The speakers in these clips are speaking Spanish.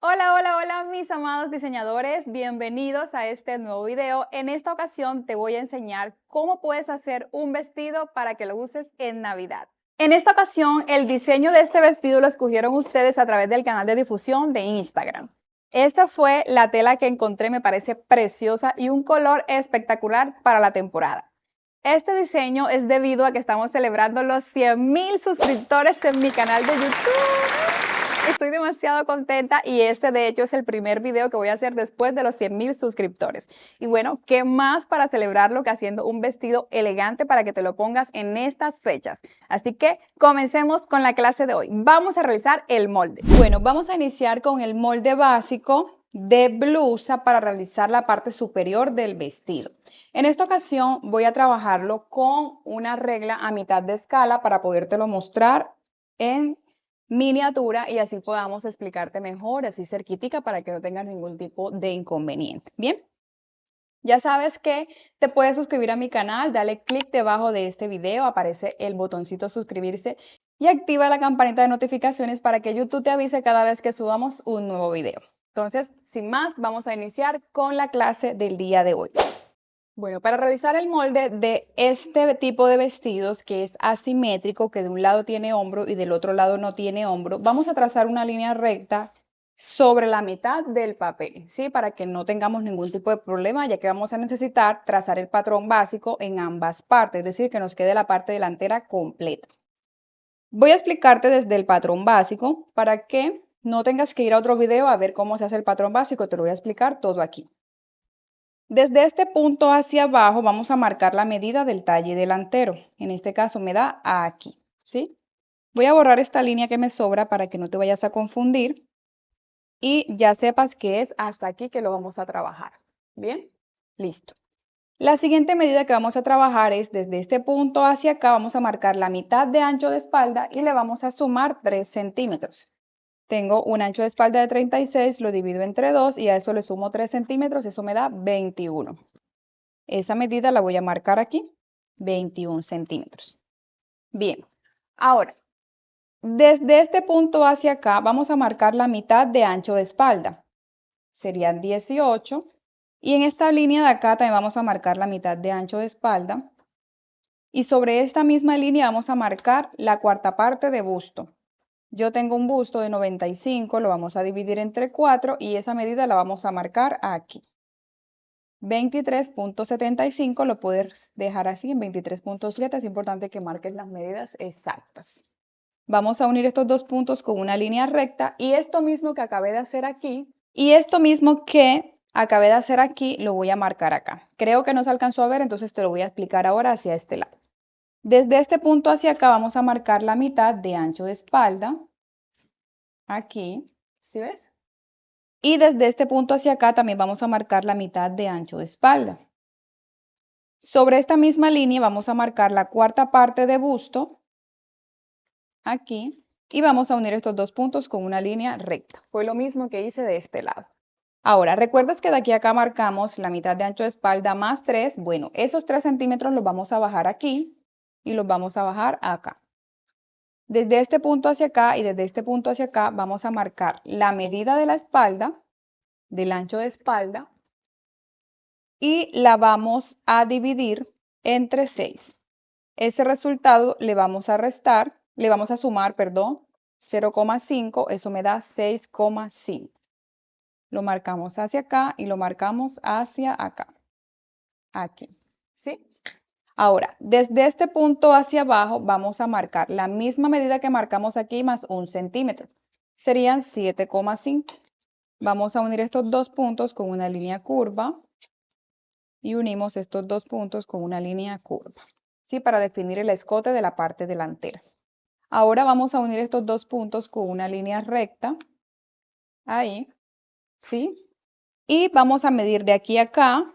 Hola, hola, hola mis amados diseñadores, bienvenidos a este nuevo video. En esta ocasión te voy a enseñar cómo puedes hacer un vestido para que lo uses en Navidad. En esta ocasión el diseño de este vestido lo escogieron ustedes a través del canal de difusión de Instagram. Esta fue la tela que encontré, me parece preciosa y un color espectacular para la temporada. Este diseño es debido a que estamos celebrando los 100,000 suscriptores en mi canal de YouTube. Estoy demasiado contenta y este de hecho es el primer video que voy a hacer después de los 100,000 suscriptores. Y bueno, ¿qué más para celebrarlo que haciendo un vestido elegante para que te lo pongas en estas fechas? Así que comencemos con la clase de hoy. Vamos a realizar el molde. Bueno, vamos a iniciar con el molde básico de blusa para realizar la parte superior del vestido. En esta ocasión voy a trabajarlo con una regla a mitad de escala para podértelo mostrar en miniatura y así podamos explicarte mejor, así cerquitica, para que no tengas ningún tipo de inconveniente. Bien, ya sabes que te puedes suscribir a mi canal, dale clic debajo de este video, aparece el botoncito suscribirse y activa la campanita de notificaciones para que YouTube te avise cada vez que subamos un nuevo video. Entonces, sin más, vamos a iniciar con la clase del día de hoy. Bueno, para realizar el molde de este tipo de vestidos que es asimétrico, que de un lado tiene hombro y del otro lado no tiene hombro, vamos a trazar una línea recta sobre la mitad del papel, ¿sí? Para que no tengamos ningún tipo de problema, ya que vamos a necesitar trazar el patrón básico en ambas partes, es decir, que nos quede la parte delantera completa. Voy a explicarte desde el patrón básico para que no tengas que ir a otro video a ver cómo se hace el patrón básico, te lo voy a explicar todo aquí. Desde este punto hacia abajo vamos a marcar la medida del talle delantero. En este caso me da aquí, ¿sí? Voy a borrar esta línea que me sobra para que no te vayas a confundir y ya sepas que es hasta aquí que lo vamos a trabajar. ¿Bien? Listo. La siguiente medida que vamos a trabajar es desde este punto hacia acá, vamos a marcar la mitad de ancho de espalda y le vamos a sumar 3 centímetros. Tengo un ancho de espalda de 36, lo divido entre 2 y a eso le sumo 3 centímetros, eso me da 21. Esa medida la voy a marcar aquí, 21 centímetros. Bien, ahora, desde este punto hacia acá vamos a marcar la mitad de ancho de espalda. Serían 18. Y en esta línea de acá también vamos a marcar la mitad de ancho de espalda. Y sobre esta misma línea vamos a marcar la cuarta parte de busto. Yo tengo un busto de 95, lo vamos a dividir entre 4 y esa medida la vamos a marcar aquí. 23.75 lo puedes dejar así en 23.7, es importante que marques las medidas exactas. Vamos a unir estos dos puntos con una línea recta y esto mismo que acabé de hacer aquí, lo voy a marcar acá. Creo que no se alcanzó a ver, entonces te lo voy a explicar ahora hacia este lado. Desde este punto hacia acá vamos a marcar la mitad de ancho de espalda, aquí, ¿sí ves? Y desde este punto hacia acá también vamos a marcar la mitad de ancho de espalda. Sobre esta misma línea vamos a marcar la cuarta parte de busto, aquí, y vamos a unir estos dos puntos con una línea recta. Fue lo mismo que hice de este lado. Ahora, ¿recuerdas que de aquí a acá marcamos la mitad de ancho de espalda más 3? Bueno, esos 3 centímetros los vamos a bajar aquí y los vamos a bajar acá. Desde este punto hacia acá y desde este punto hacia acá vamos a marcar la medida de la espalda, del ancho de espalda, y la vamos a dividir entre 6. Ese resultado le vamos a sumar, perdón, 0,5, eso me da 6,5. Lo marcamos hacia acá y lo marcamos hacia acá, aquí, ¿sí? Ahora, desde este punto hacia abajo vamos a marcar la misma medida que marcamos aquí más 1 centímetro. Serían 7,5. Vamos a unir estos dos puntos con una línea curva y unimos estos dos puntos con una línea curva, ¿sí? Para definir el escote de la parte delantera. Ahora vamos a unir estos dos puntos con una línea recta, ahí, ¿sí? Y vamos a medir de aquí a acá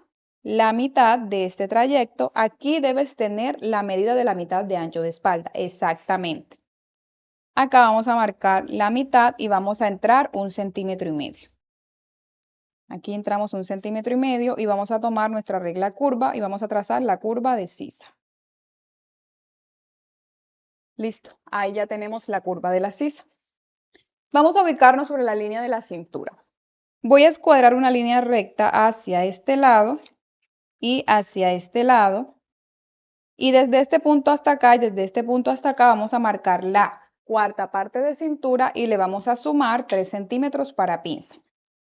la mitad de este trayecto. Aquí debes tener la medida de la mitad de ancho de espalda, exactamente. Acá vamos a marcar la mitad y vamos a entrar 1,5 centímetros. Aquí entramos 1,5 centímetros y vamos a tomar nuestra regla curva y vamos a trazar la curva de sisa. Listo, ahí ya tenemos la curva de la sisa. Vamos a ubicarnos sobre la línea de la cintura. Voy a escuadrar una línea recta hacia este lado y hacia este lado. Y desde este punto hasta acá y desde este punto hasta acá vamos a marcar la cuarta parte de cintura y le vamos a sumar 3 centímetros para pinza.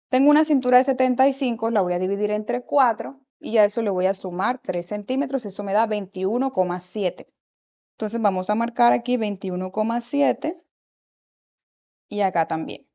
Tengo una cintura de 75, la voy a dividir entre 4 y a eso le voy a sumar 3 centímetros, eso me da 21,7. Entonces vamos a marcar aquí 21,7 y acá también.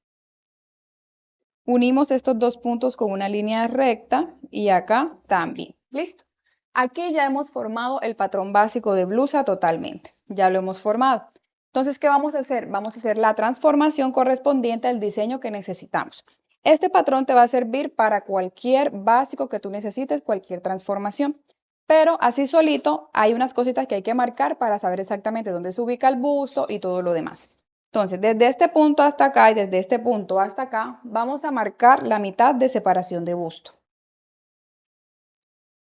Unimos estos dos puntos con una línea recta y acá también. ¿Listo? Aquí ya hemos formado el patrón básico de blusa totalmente. Ya lo hemos formado. Entonces, ¿qué vamos a hacer? Vamos a hacer la transformación correspondiente al diseño que necesitamos. Este patrón te va a servir para cualquier básico que tú necesites, cualquier transformación. Pero así solito hay unas cositas que hay que marcar para saber exactamente dónde se ubica el busto y todo lo demás. Entonces, desde este punto hasta acá y desde este punto hasta acá, vamos a marcar la mitad de separación de busto.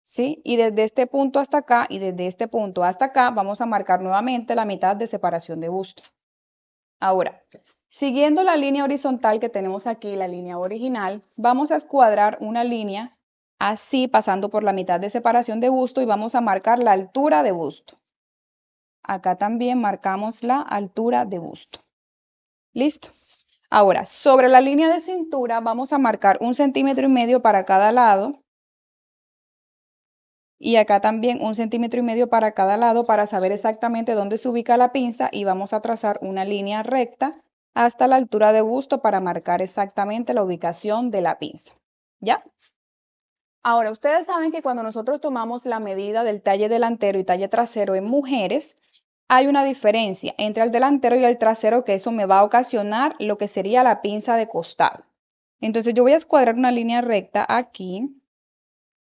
¿Sí? Y desde este punto hasta acá y desde este punto hasta acá, vamos a marcar nuevamente la mitad de separación de busto. Ahora, siguiendo la línea horizontal que tenemos aquí, la línea original, vamos a escuadrar una línea así, pasando por la mitad de separación de busto y vamos a marcar la altura de busto. Acá también marcamos la altura de busto. ¿Listo? Ahora, sobre la línea de cintura vamos a marcar 1,5 centímetros para cada lado. Y acá también 1,5 centímetros para cada lado para saber exactamente dónde se ubica la pinza y vamos a trazar una línea recta hasta la altura de busto para marcar exactamente la ubicación de la pinza. ¿Ya? Ahora, ustedes saben que cuando nosotros tomamos la medida del talle delantero y talle trasero en mujeres, hay una diferencia entre el delantero y el trasero que eso me va a ocasionar lo que sería la pinza de costado. Entonces yo voy a escuadrar una línea recta aquí,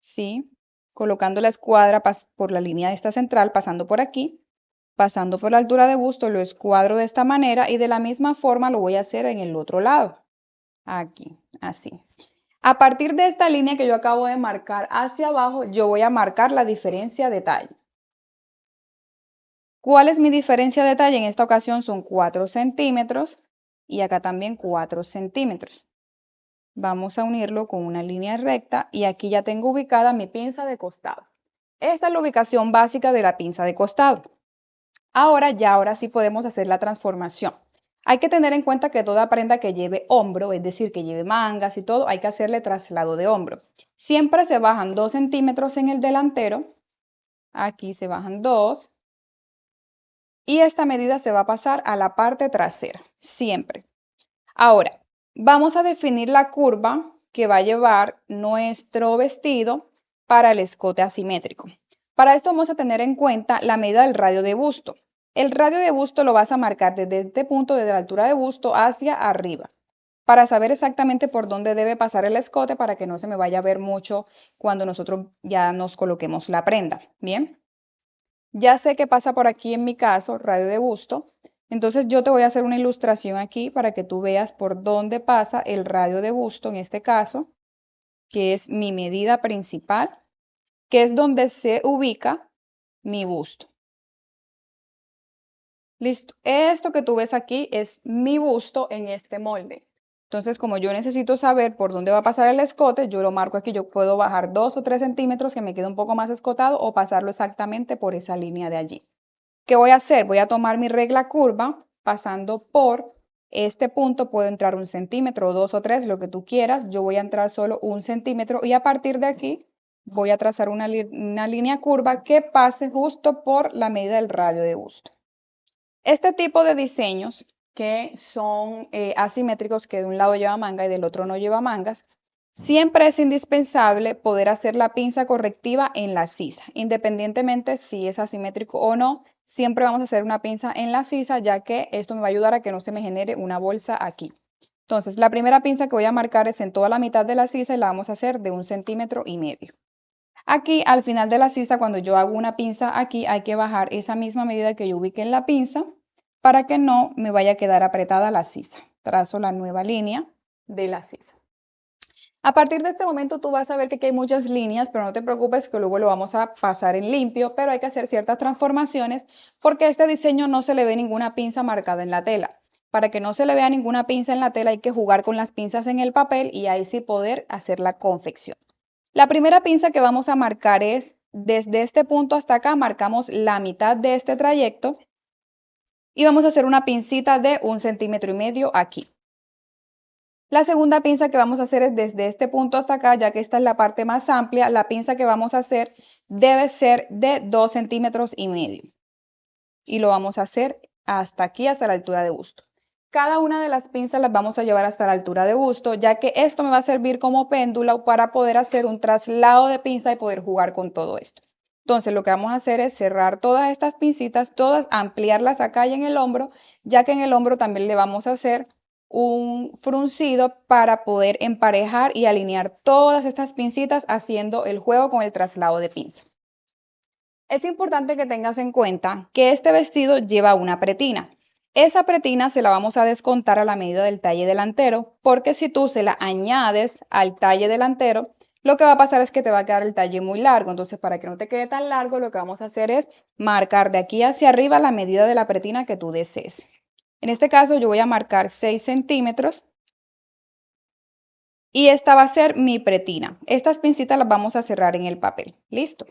¿sí? Colocando la escuadra por la línea de esta central, pasando por aquí, pasando por la altura de busto, lo escuadro de esta manera y de la misma forma lo voy a hacer en el otro lado. Aquí, así. A partir de esta línea que yo acabo de marcar hacia abajo, yo voy a marcar la diferencia de talle. ¿Cuál es mi diferencia de talle? En esta ocasión son 4 centímetros y acá también 4 centímetros. Vamos a unirlo con una línea recta y aquí ya tengo ubicada mi pinza de costado. Esta es la ubicación básica de la pinza de costado. Ahora sí podemos hacer la transformación. Hay que tener en cuenta que toda prenda que lleve hombro, es decir, que lleve mangas y todo, hay que hacerle traslado de hombro. Siempre se bajan 2 centímetros en el delantero. Aquí se bajan 2. Y esta medida se va a pasar a la parte trasera, siempre. Ahora, vamos a definir la curva que va a llevar nuestro vestido para el escote asimétrico. Para esto vamos a tener en cuenta la medida del radio de busto. El radio de busto lo vas a marcar desde este punto, desde la altura de busto hacia arriba, para saber exactamente por dónde debe pasar el escote para que no se me vaya a ver mucho cuando nosotros ya nos coloquemos la prenda. Bien, ya sé que pasa por aquí en mi caso, radio de busto. Entonces yo te voy a hacer una ilustración aquí para que tú veas por dónde pasa el radio de busto en este caso, que es mi medida principal, que es donde se ubica mi busto. Listo. Esto que tú ves aquí es mi busto en este molde. Entonces, como yo necesito saber por dónde va a pasar el escote, yo lo marco aquí. Yo puedo bajar 2 o 3 centímetros que me quede un poco más escotado o pasarlo exactamente por esa línea de allí. ¿Qué voy a hacer? Voy a tomar mi regla curva pasando por este punto. Puedo entrar 1 centímetro, 2 o 3, lo que tú quieras. Yo voy a entrar solo 1 centímetro y a partir de aquí voy a trazar una línea curva que pase justo por la medida del radio de busto. Este tipo de diseños que son asimétricos, que de un lado lleva manga y del otro no lleva mangas, siempre es indispensable poder hacer la pinza correctiva en la sisa, independientemente si es asimétrico o no. Siempre vamos a hacer una pinza en la sisa, ya que esto me va a ayudar a que no se me genere una bolsa aquí. Entonces, la primera pinza que voy a marcar es en toda la mitad de la sisa y la vamos a hacer de 1,5 centímetros. Aquí, al final de la sisa, cuando yo hago una pinza aquí, hay que bajar esa misma medida que yo ubique en la pinza para que no me vaya a quedar apretada la sisa. Trazo la nueva línea de la sisa. A partir de este momento tú vas a ver que aquí hay muchas líneas, pero no te preocupes que luego lo vamos a pasar en limpio, pero hay que hacer ciertas transformaciones porque a este diseño no se le ve ninguna pinza marcada en la tela. para que no se le vea ninguna pinza en la tela, hay que jugar con las pinzas en el papel y ahí sí poder hacer la confección. La primera pinza que vamos a marcar es desde este punto hasta acá, marcamos la mitad de este trayecto y vamos a hacer una pincita de 1,5 centímetros aquí. La segunda pinza que vamos a hacer es desde este punto hasta acá, ya que esta es la parte más amplia, la pinza que vamos a hacer debe ser de 2,5 centímetros. Y lo vamos a hacer hasta aquí, hasta la altura de busto. Cada una de las pinzas las vamos a llevar hasta la altura de busto, ya que esto me va a servir como péndulo para poder hacer un traslado de pinza y poder jugar con todo esto. Entonces lo que vamos a hacer es cerrar todas estas pincitas, todas, ampliarlas acá y en el hombro, ya que en el hombro también le vamos a hacer un fruncido para poder emparejar y alinear todas estas pincitas haciendo el juego con el traslado de pinza. Es importante que tengas en cuenta que este vestido lleva una pretina. Esa pretina se la vamos a descontar a la medida del talle delantero, porque si tú se la añades al talle delantero, lo que va a pasar es que te va a quedar el talle muy largo. Entonces, para que no te quede tan largo, lo que vamos a hacer es marcar de aquí hacia arriba la medida de la pretina que tú desees. En este caso, yo voy a marcar 6 centímetros y esta va a ser mi pretina. Estas pincitas las vamos a cerrar en el papel. ¿Listo?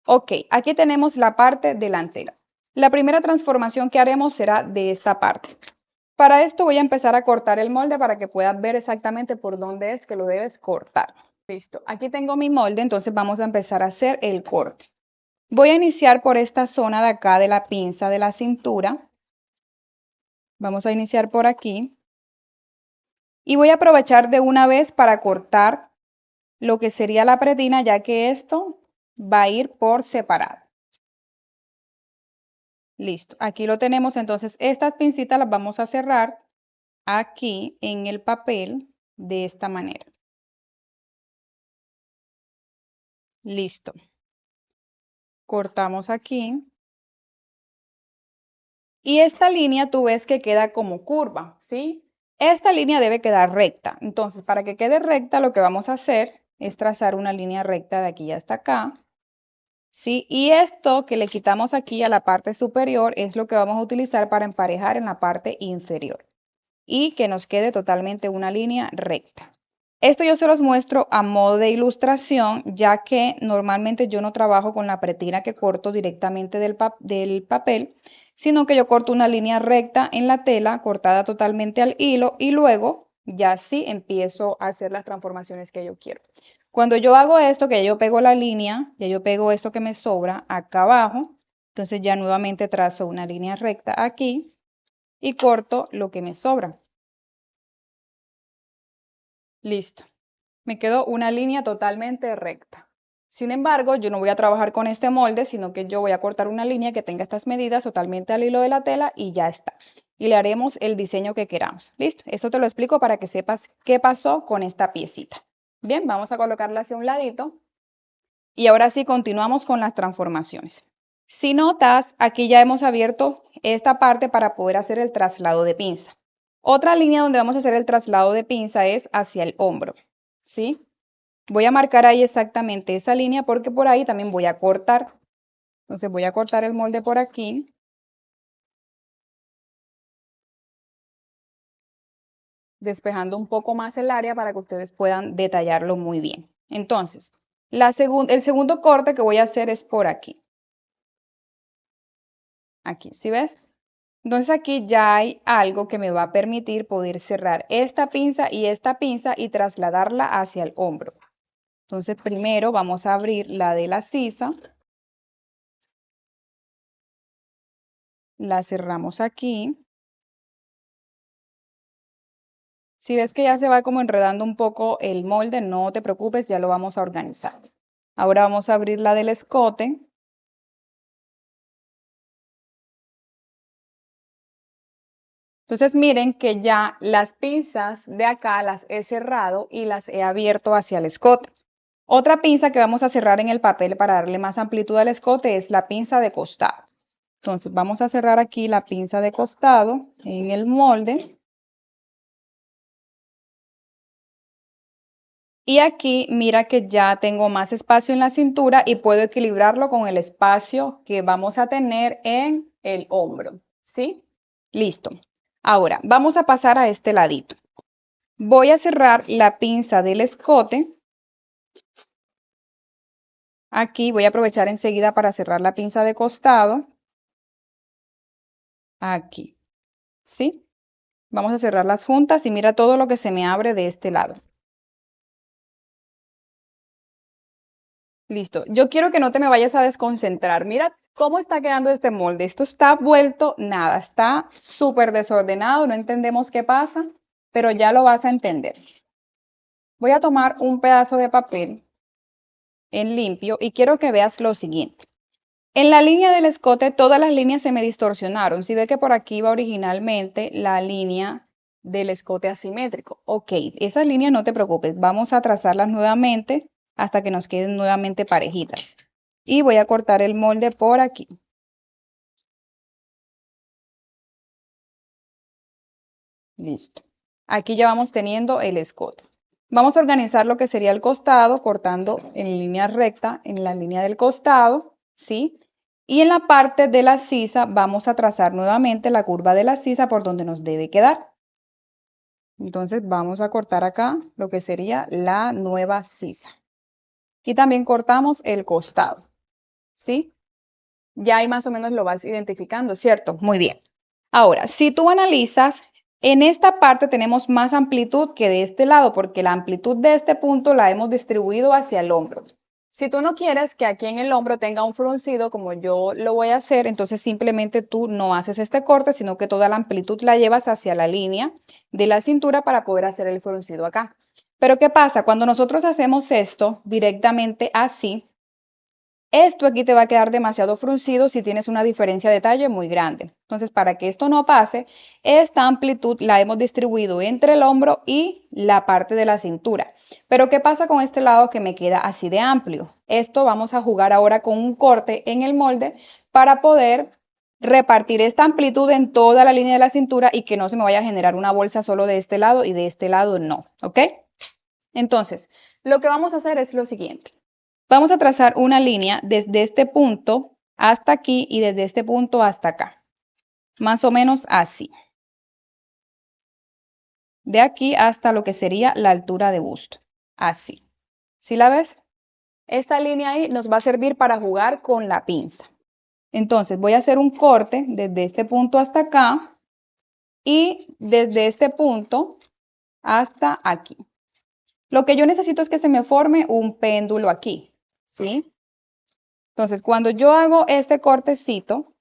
Ok, aquí tenemos la parte delantera. La primera transformación que haremos será de esta parte. Para esto voy a empezar a cortar el molde para que puedas ver exactamente por dónde es que lo debes cortar. Listo, aquí tengo mi molde, entonces vamos a empezar a hacer el corte. Voy a iniciar por esta zona de acá de la pinza de la cintura. Vamos a iniciar por aquí. Y voy a aprovechar de una vez para cortar lo que sería la pretina, ya que esto va a ir por separado. Listo, aquí lo tenemos. Entonces, estas pincitas las vamos a cerrar aquí en el papel de esta manera. Listo. Cortamos aquí. Y esta línea tú ves que queda como curva, ¿sí? Esta línea debe quedar recta. Entonces, para que quede recta, lo que vamos a hacer es trazar una línea recta de aquí hasta acá. ¿Sí? Y esto que le quitamos aquí a la parte superior es lo que vamos a utilizar para emparejar en la parte inferior. Y que nos quede totalmente una línea recta. Esto yo se los muestro a modo de ilustración, ya que normalmente yo no trabajo con la pretina que corto directamente del papel, sino que yo corto una línea recta en la tela, cortada totalmente al hilo, y luego ya sí empiezo a hacer las transformaciones que yo quiero. Cuando yo hago esto, que yo pego la línea, ya yo pego esto que me sobra acá abajo, entonces ya nuevamente trazo una línea recta aquí y corto lo que me sobra. Listo. Me quedó una línea totalmente recta. Sin embargo, yo no voy a trabajar con este molde, sino que yo voy a cortar una línea que tenga estas medidas totalmente al hilo de la tela y ya está. Y le haremos el diseño que queramos. Listo. Esto te lo explico para que sepas qué pasó con esta piecita. Bien, vamos a colocarla hacia un ladito. Y ahora sí continuamos con las transformaciones. Si notas, aquí ya hemos abierto esta parte para poder hacer el traslado de pinza. Otra línea donde vamos a hacer el traslado de pinza es hacia el hombro, ¿sí? Voy a marcar ahí exactamente esa línea porque por ahí también voy a cortar. Entonces voy a cortar el molde por aquí. Despejando un poco más el área para que ustedes puedan detallarlo muy bien. Entonces, el segundo corte que voy a hacer es por aquí. Aquí, ¿sí ves? Entonces aquí ya hay algo que me va a permitir poder cerrar esta pinza y trasladarla hacia el hombro. Entonces primero vamos a abrir la de la sisa. La cerramos aquí. Si ves que ya se va como enredando un poco el molde, no te preocupes, ya lo vamos a organizar. Ahora vamos a abrir la del escote. Entonces miren que ya las pinzas de acá las he cerrado y las he abierto hacia el escote. Otra pinza que vamos a cerrar en el papel para darle más amplitud al escote es la pinza de costado. Entonces vamos a cerrar aquí la pinza de costado en el molde. Y aquí mira que ya tengo más espacio en la cintura y puedo equilibrarlo con el espacio que vamos a tener en el hombro, ¿sí? Listo. Ahora, vamos a pasar a este ladito. Voy a cerrar la pinza del escote. Aquí voy a aprovechar enseguida para cerrar la pinza de costado. Aquí, ¿sí? Vamos a cerrarlas juntas y mira todo lo que se me abre de este lado. Listo. Yo quiero que no te me vayas a desconcentrar. Mira cómo está quedando este molde. Esto está vuelto nada. Está súper desordenado. No entendemos qué pasa, pero ya lo vas a entender. Voy a tomar un pedazo de papel en limpio y quiero que veas lo siguiente. En la línea del escote todas las líneas se me distorsionaron. Si ve que por aquí va originalmente la línea del escote asimétrico. Ok, esas líneas no te preocupes. Vamos a trazarlas nuevamente hasta que nos queden nuevamente parejitas. Y voy a cortar el molde por aquí. Listo. Aquí ya vamos teniendo el escote. Vamos a organizar lo que sería el costado, cortando en línea recta en la línea del costado, ¿sí? Y en la parte de la sisa vamos a trazar nuevamente la curva de la sisa por donde nos debe quedar. Entonces vamos a cortar acá lo que sería la nueva sisa. Y también cortamos el costado, ¿sí? Ya ahí más o menos lo vas identificando, ¿cierto? Muy bien. Ahora, si tú analizas, en esta parte tenemos más amplitud que de este lado, porque la amplitud de este punto la hemos distribuido hacia el hombro. Si tú no quieres que aquí en el hombro tenga un fruncido, como yo lo voy a hacer, entonces simplemente tú no haces este corte, sino que toda la amplitud la llevas hacia la línea de la cintura para poder hacer el fruncido acá. Pero ¿qué pasa? Cuando nosotros hacemos esto directamente así, esto aquí te va a quedar demasiado fruncido si tienes una diferencia de talle muy grande. Entonces, para que esto no pase, esta amplitud la hemos distribuido entre el hombro y la parte de la cintura. Pero, ¿qué pasa con este lado que me queda así de amplio? Esto vamos a jugar ahora con un corte en el molde para poder repartir esta amplitud en toda la línea de la cintura y que no se me vaya a generar una bolsa solo de este lado y de este lado no, ¿ok? Entonces, lo que vamos a hacer es lo siguiente. Vamos a trazar una línea desde este punto hasta aquí y desde este punto hasta acá. Más o menos así. De aquí hasta lo que sería la altura de busto. Así. ¿Sí la ves? Esta línea ahí nos va a servir para jugar con la pinza. Entonces voy a hacer un corte desde este punto hasta acá y desde este punto hasta aquí. Lo que yo necesito es que se me forme un péndulo aquí, ¿sí? Entonces, cuando yo hago este cortecito,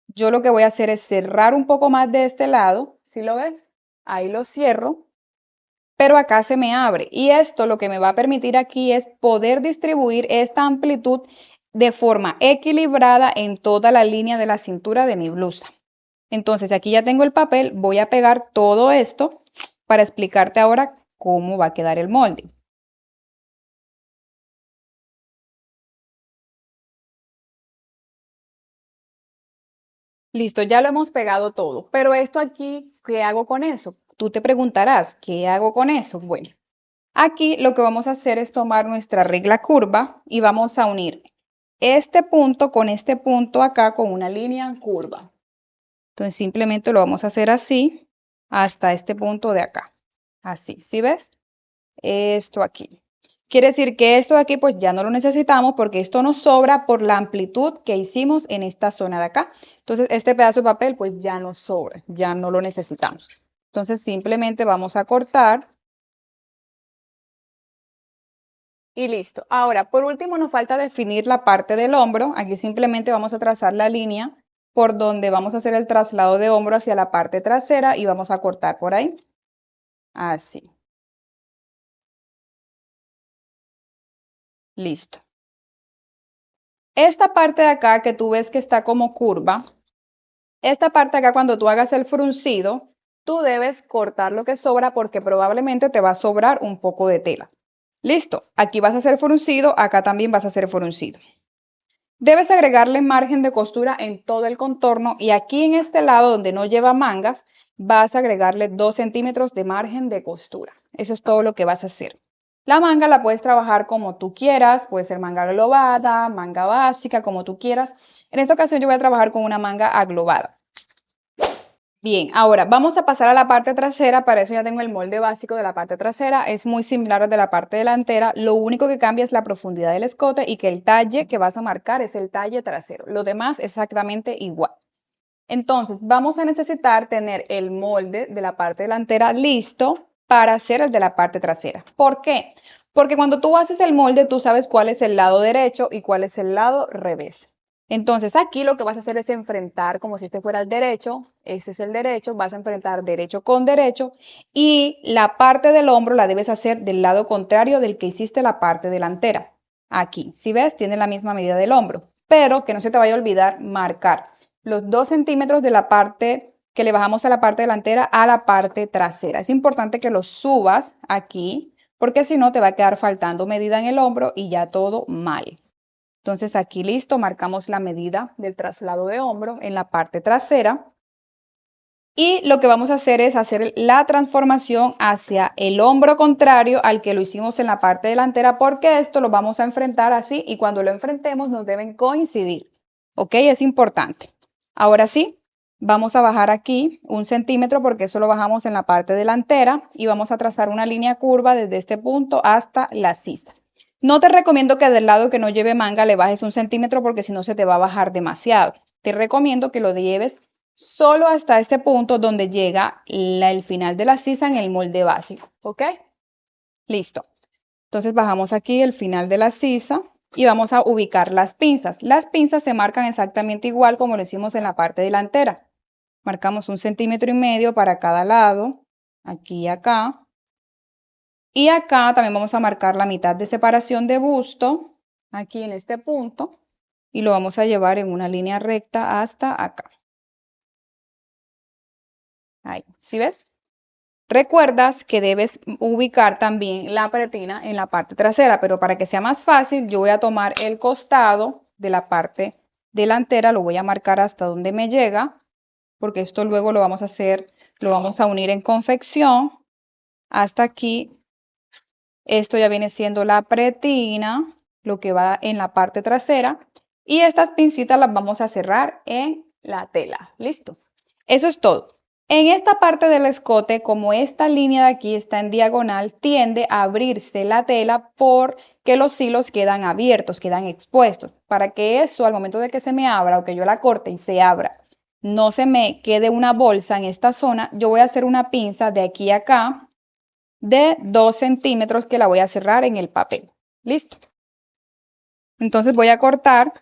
yo lo que voy a hacer es cerrar un poco más de este lado, ¿sí lo ves? Ahí lo cierro, pero acá se me abre. Y esto lo que me va a permitir aquí es poder distribuir esta amplitud de forma equilibrada en toda la línea de la cintura de mi blusa. Entonces, aquí ya tengo el papel, voy a pegar todo esto para explicarte ahora cómo va a quedar el molde. Listo, ya lo hemos pegado todo, pero esto aquí, ¿qué hago con eso? Tú te preguntarás, ¿qué hago con eso? Bueno, aquí lo que vamos a hacer es tomar nuestra regla curva y vamos a unir este punto con este punto acá con una línea curva. Entonces simplemente lo vamos a hacer así hasta este punto de acá. Así, ¿sí ves? Esto aquí. Quiere decir que esto de aquí pues ya no lo necesitamos porque esto nos sobra por la amplitud que hicimos en esta zona de acá. Entonces este pedazo de papel pues ya nos sobra, ya no lo necesitamos. Entonces simplemente vamos a cortar. Y listo. Ahora, por último nos falta definir la parte del hombro. Aquí simplemente vamos a trazar la línea por donde vamos a hacer el traslado de hombro hacia la parte trasera y vamos a cortar por ahí. Así. Listo. Esta parte de acá que tú ves que está como curva, esta parte de acá cuando tú hagas el fruncido, tú debes cortar lo que sobra porque probablemente te va a sobrar un poco de tela. Listo, aquí vas a hacer fruncido, acá también vas a hacer fruncido. Debes agregarle margen de costura en todo el contorno y aquí en este lado donde no lleva mangas, vas a agregarle 2 centímetros de margen de costura. Eso es todo lo que vas a hacer. La manga la puedes trabajar como tú quieras, puede ser manga aglobada, manga básica, como tú quieras. En esta ocasión yo voy a trabajar con una manga aglobada. Bien, ahora vamos a pasar a la parte trasera. Para eso ya tengo el molde básico de la parte trasera. Es muy similar al de la parte delantera. Lo único que cambia es la profundidad del escote y que el talle que vas a marcar es el talle trasero. Lo demás es exactamente igual. Entonces, vamos a necesitar tener el molde de la parte delantera listo para hacer el de la parte trasera. ¿Por qué? Porque cuando tú haces el molde, tú sabes cuál es el lado derecho y cuál es el lado revés. Entonces, aquí lo que vas a hacer es enfrentar como si este fuera el derecho. Este es el derecho, vas a enfrentar derecho con derecho y la parte del hombro la debes hacer del lado contrario del que hiciste la parte delantera. Aquí, si ves, tiene la misma medida del hombro, pero que no se te vaya a olvidar marcar los 2 centímetros de la parte que le bajamos a la parte delantera a la parte trasera. Es importante que los subas aquí, porque si no te va a quedar faltando medida en el hombro y ya todo mal. Entonces aquí listo, marcamos la medida del traslado de hombro en la parte trasera. Y lo que vamos a hacer es hacer la transformación hacia el hombro contrario al que lo hicimos en la parte delantera, porque esto lo vamos a enfrentar así y cuando lo enfrentemos nos deben coincidir. ¿Ok? Es importante. Ahora sí, vamos a bajar aquí 1 centímetro porque eso lo bajamos en la parte delantera y vamos a trazar una línea curva desde este punto hasta la sisa. No te recomiendo que del lado que no lleve manga le bajes 1 centímetro porque si no se te va a bajar demasiado. Te recomiendo que lo lleves solo hasta este punto donde llega el final de la sisa en el molde básico. ¿Ok? Listo. Entonces bajamos aquí el final de la sisa y vamos a ubicar las pinzas. Las pinzas se marcan exactamente igual como lo hicimos en la parte delantera. Marcamos 1,5 centímetros para cada lado, aquí y acá. Y acá también vamos a marcar la mitad de separación de busto, aquí en este punto, y lo vamos a llevar en una línea recta hasta acá. Ahí, ¿sí ves? Recuerdas que debes ubicar también la pretina en la parte trasera, pero para que sea más fácil, yo voy a tomar el costado de la parte delantera, lo voy a marcar hasta donde me llega, porque esto luego lo vamos a hacer, lo vamos a unir en confección hasta aquí. Esto ya viene siendo la pretina, lo que va en la parte trasera. Y estas pincitas las vamos a cerrar en la tela. ¿Listo? Eso es todo. En esta parte del escote, como esta línea de aquí está en diagonal, tiende a abrirse la tela porque los hilos quedan abiertos, quedan expuestos. Para que eso, al momento de que se me abra o que yo la corte y se abra, no se me quede una bolsa en esta zona, yo voy a hacer una pinza de aquí a acá de 2 centímetros que la voy a cerrar en el papel. ¿Listo? Entonces voy a cortar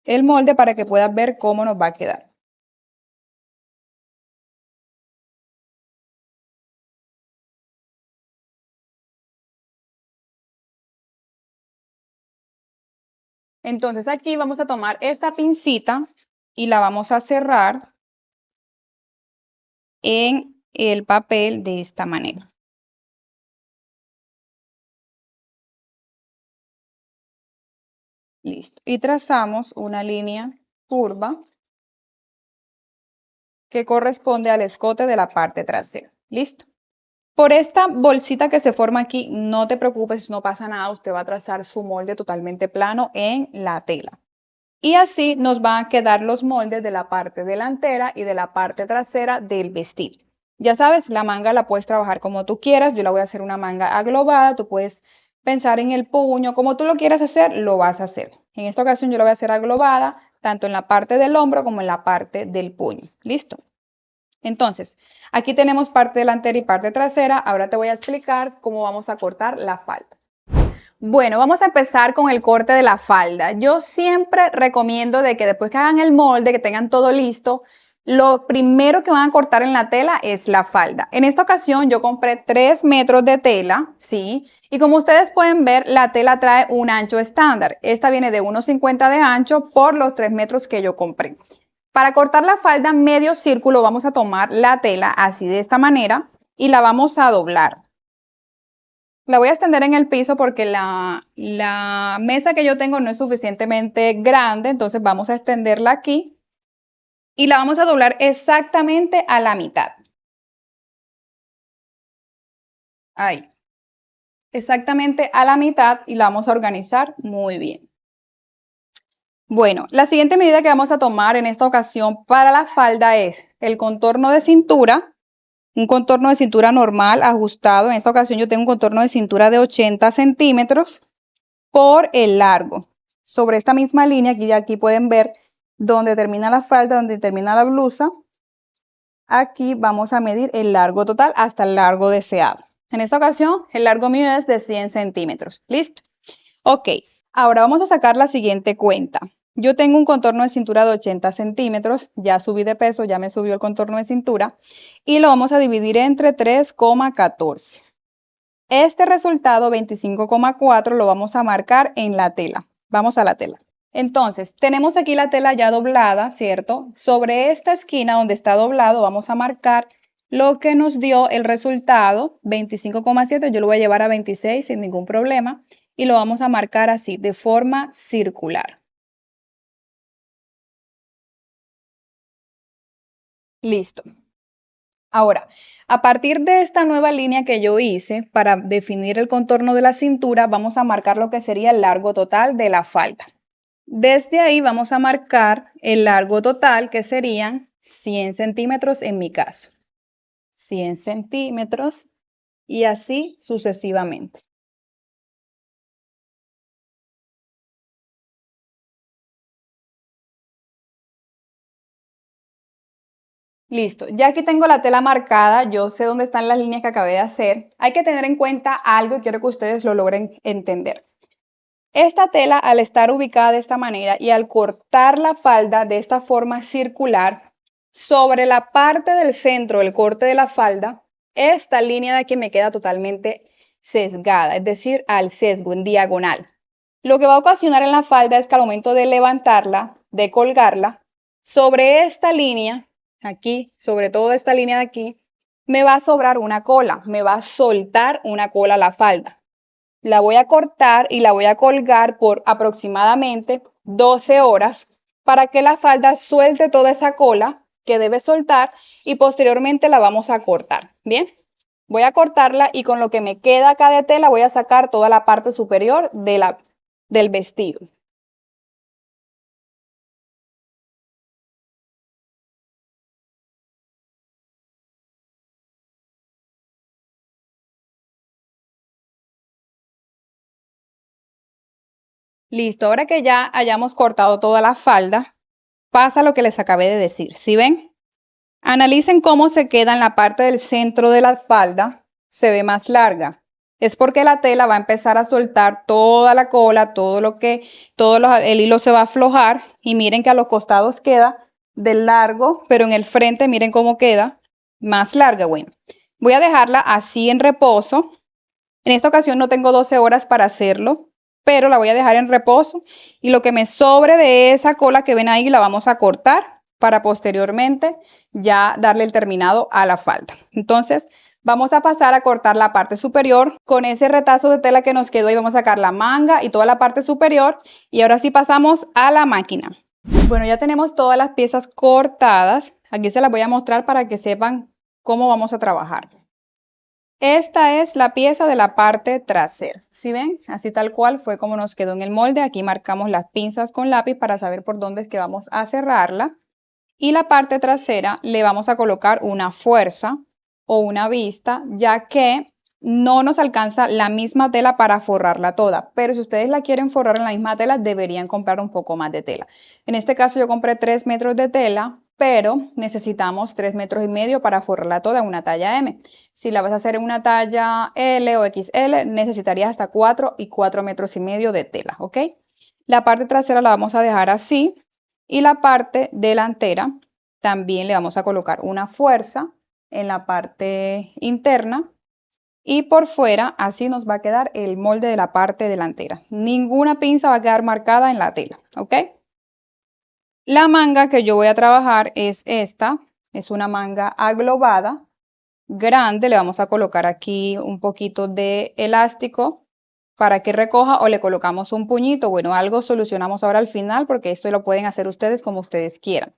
el molde para que puedas ver cómo nos va a quedar. Entonces aquí vamos a tomar esta pincita y la vamos a cerrar en el papel de esta manera. Listo. Y trazamos una línea curva que corresponde al escote de la parte trasera. ¿Listo? Por esta bolsita que se forma aquí, no te preocupes, no pasa nada, usted va a trazar su molde totalmente plano en la tela. Y así nos van a quedar los moldes de la parte delantera y de la parte trasera del vestido. Ya sabes, la manga la puedes trabajar como tú quieras, yo la voy a hacer una manga aglobada, tú puedes pensar en el puño, como tú lo quieras hacer, lo vas a hacer. En esta ocasión yo la voy a hacer aglobada, tanto en la parte del hombro como en la parte del puño. ¿Listo? Entonces, aquí tenemos parte delantera y parte trasera. Ahora te voy a explicar cómo vamos a cortar la falda. Bueno, vamos a empezar con el corte de la falda. Yo siempre recomiendo de que después que hagan el molde, que tengan todo listo, lo primero que van a cortar en la tela es la falda. En esta ocasión yo compré 3 metros de tela, ¿sí? Y como ustedes pueden ver, la tela trae un ancho estándar. Esta viene de 1,50 de ancho por los 3 metros que yo compré. Para cortar la falda medio círculo vamos a tomar la tela así de esta manera y la vamos a doblar. La voy a extender en el piso porque la mesa que yo tengo no es suficientemente grande, entonces vamos a extenderla aquí y la vamos a doblar exactamente a la mitad. Ahí. Exactamente a la mitad y la vamos a organizar muy bien. Bueno, la siguiente medida que vamos a tomar en esta ocasión para la falda es el contorno de cintura, un contorno de cintura normal ajustado. En esta ocasión yo tengo un contorno de cintura de 80 centímetros por el largo. Sobre esta misma línea, aquí pueden ver donde termina la falda, donde termina la blusa. Aquí vamos a medir el largo total hasta el largo deseado. En esta ocasión, el largo mío es de 100 centímetros. ¿Listo? Ok, ahora vamos a sacar la siguiente cuenta. Yo tengo un contorno de cintura de 80 centímetros, ya subí de peso, ya me subió el contorno de cintura, y lo vamos a dividir entre 3,14. Este resultado, 25,4, lo vamos a marcar en la tela. Vamos a la tela. Entonces, tenemos aquí la tela ya doblada, ¿cierto? Sobre esta esquina donde está doblado, vamos a marcar lo que nos dio el resultado, 25,7. Yo lo voy a llevar a 26 sin ningún problema. Y lo vamos a marcar así, de forma circular. Listo. Ahora, a partir de esta nueva línea que yo hice para definir el contorno de la cintura, vamos a marcar lo que sería el largo total de la falda. Desde ahí vamos a marcar el largo total, que serían 100 centímetros en mi caso. 100 centímetros y así sucesivamente. Listo, ya aquí tengo la tela marcada, yo sé dónde están las líneas que acabé de hacer. Hay que tener en cuenta algo y quiero que ustedes lo logren entender. Esta tela, al estar ubicada de esta manera y al cortar la falda de esta forma circular, sobre la parte del centro del corte de la falda, esta línea de aquí me queda totalmente sesgada, es decir, al sesgo, en diagonal. Lo que va a ocasionar en la falda es que al momento de levantarla, de colgarla, sobre esta línea, aquí, sobre todo esta línea de aquí, me va a sobrar una cola, me va a soltar una cola la falda. La voy a cortar y la voy a colgar por aproximadamente 12 horas para que la falda suelte toda esa cola que debe soltar y posteriormente la vamos a cortar. Bien, voy a cortarla y con lo que me queda acá de tela voy a sacar toda la parte superior del vestido. Listo, ahora que ya hayamos cortado toda la falda, pasa lo que les acabé de decir. ¿Sí ven? Analicen cómo se queda en la parte del centro de la falda, se ve más larga. Es porque la tela va a empezar a soltar toda la cola, el hilo se va a aflojar y miren que a los costados queda del largo, pero en el frente miren cómo queda más larga. Bueno, voy a dejarla así en reposo. En esta ocasión no tengo 12 horas para hacerlo, pero la voy a dejar en reposo y lo que me sobre de esa cola que ven ahí la vamos a cortar para posteriormente ya darle el terminado a la falda. Entonces vamos a pasar a cortar la parte superior con ese retazo de tela que nos quedó y vamos a sacar la manga y toda la parte superior y ahora sí pasamos a la máquina. Bueno, ya tenemos todas las piezas cortadas. Aquí se las voy a mostrar para que sepan cómo vamos a trabajar. Esta es la pieza de la parte trasera. ¿Sí ven? Así tal cual fue como nos quedó en el molde. Aquí marcamos las pinzas con lápiz para saber por dónde es que vamos a cerrarla. Y la parte trasera le vamos a colocar una fuerza o una vista, ya que no nos alcanza la misma tela para forrarla toda. Pero si ustedes la quieren forrar en la misma tela, deberían comprar un poco más de tela. En este caso yo compré 3 metros de tela, pero necesitamos 3,5 metros para forrarla toda en una talla M. Si la vas a hacer en una talla L o XL, necesitarías hasta 4 y 4,5 metros de tela, ¿ok? La parte trasera la vamos a dejar así y la parte delantera también le vamos a colocar una fuerza en la parte interna y por fuera así nos va a quedar el molde de la parte delantera. Ninguna pinza va a quedar marcada en la tela, ¿ok? La manga que yo voy a trabajar es esta, es una manga aglobada grande, le vamos a colocar aquí un poquito de elástico para que recoja o le colocamos un puñito. Bueno, algo solucionamos ahora al final porque esto lo pueden hacer ustedes como ustedes quieran.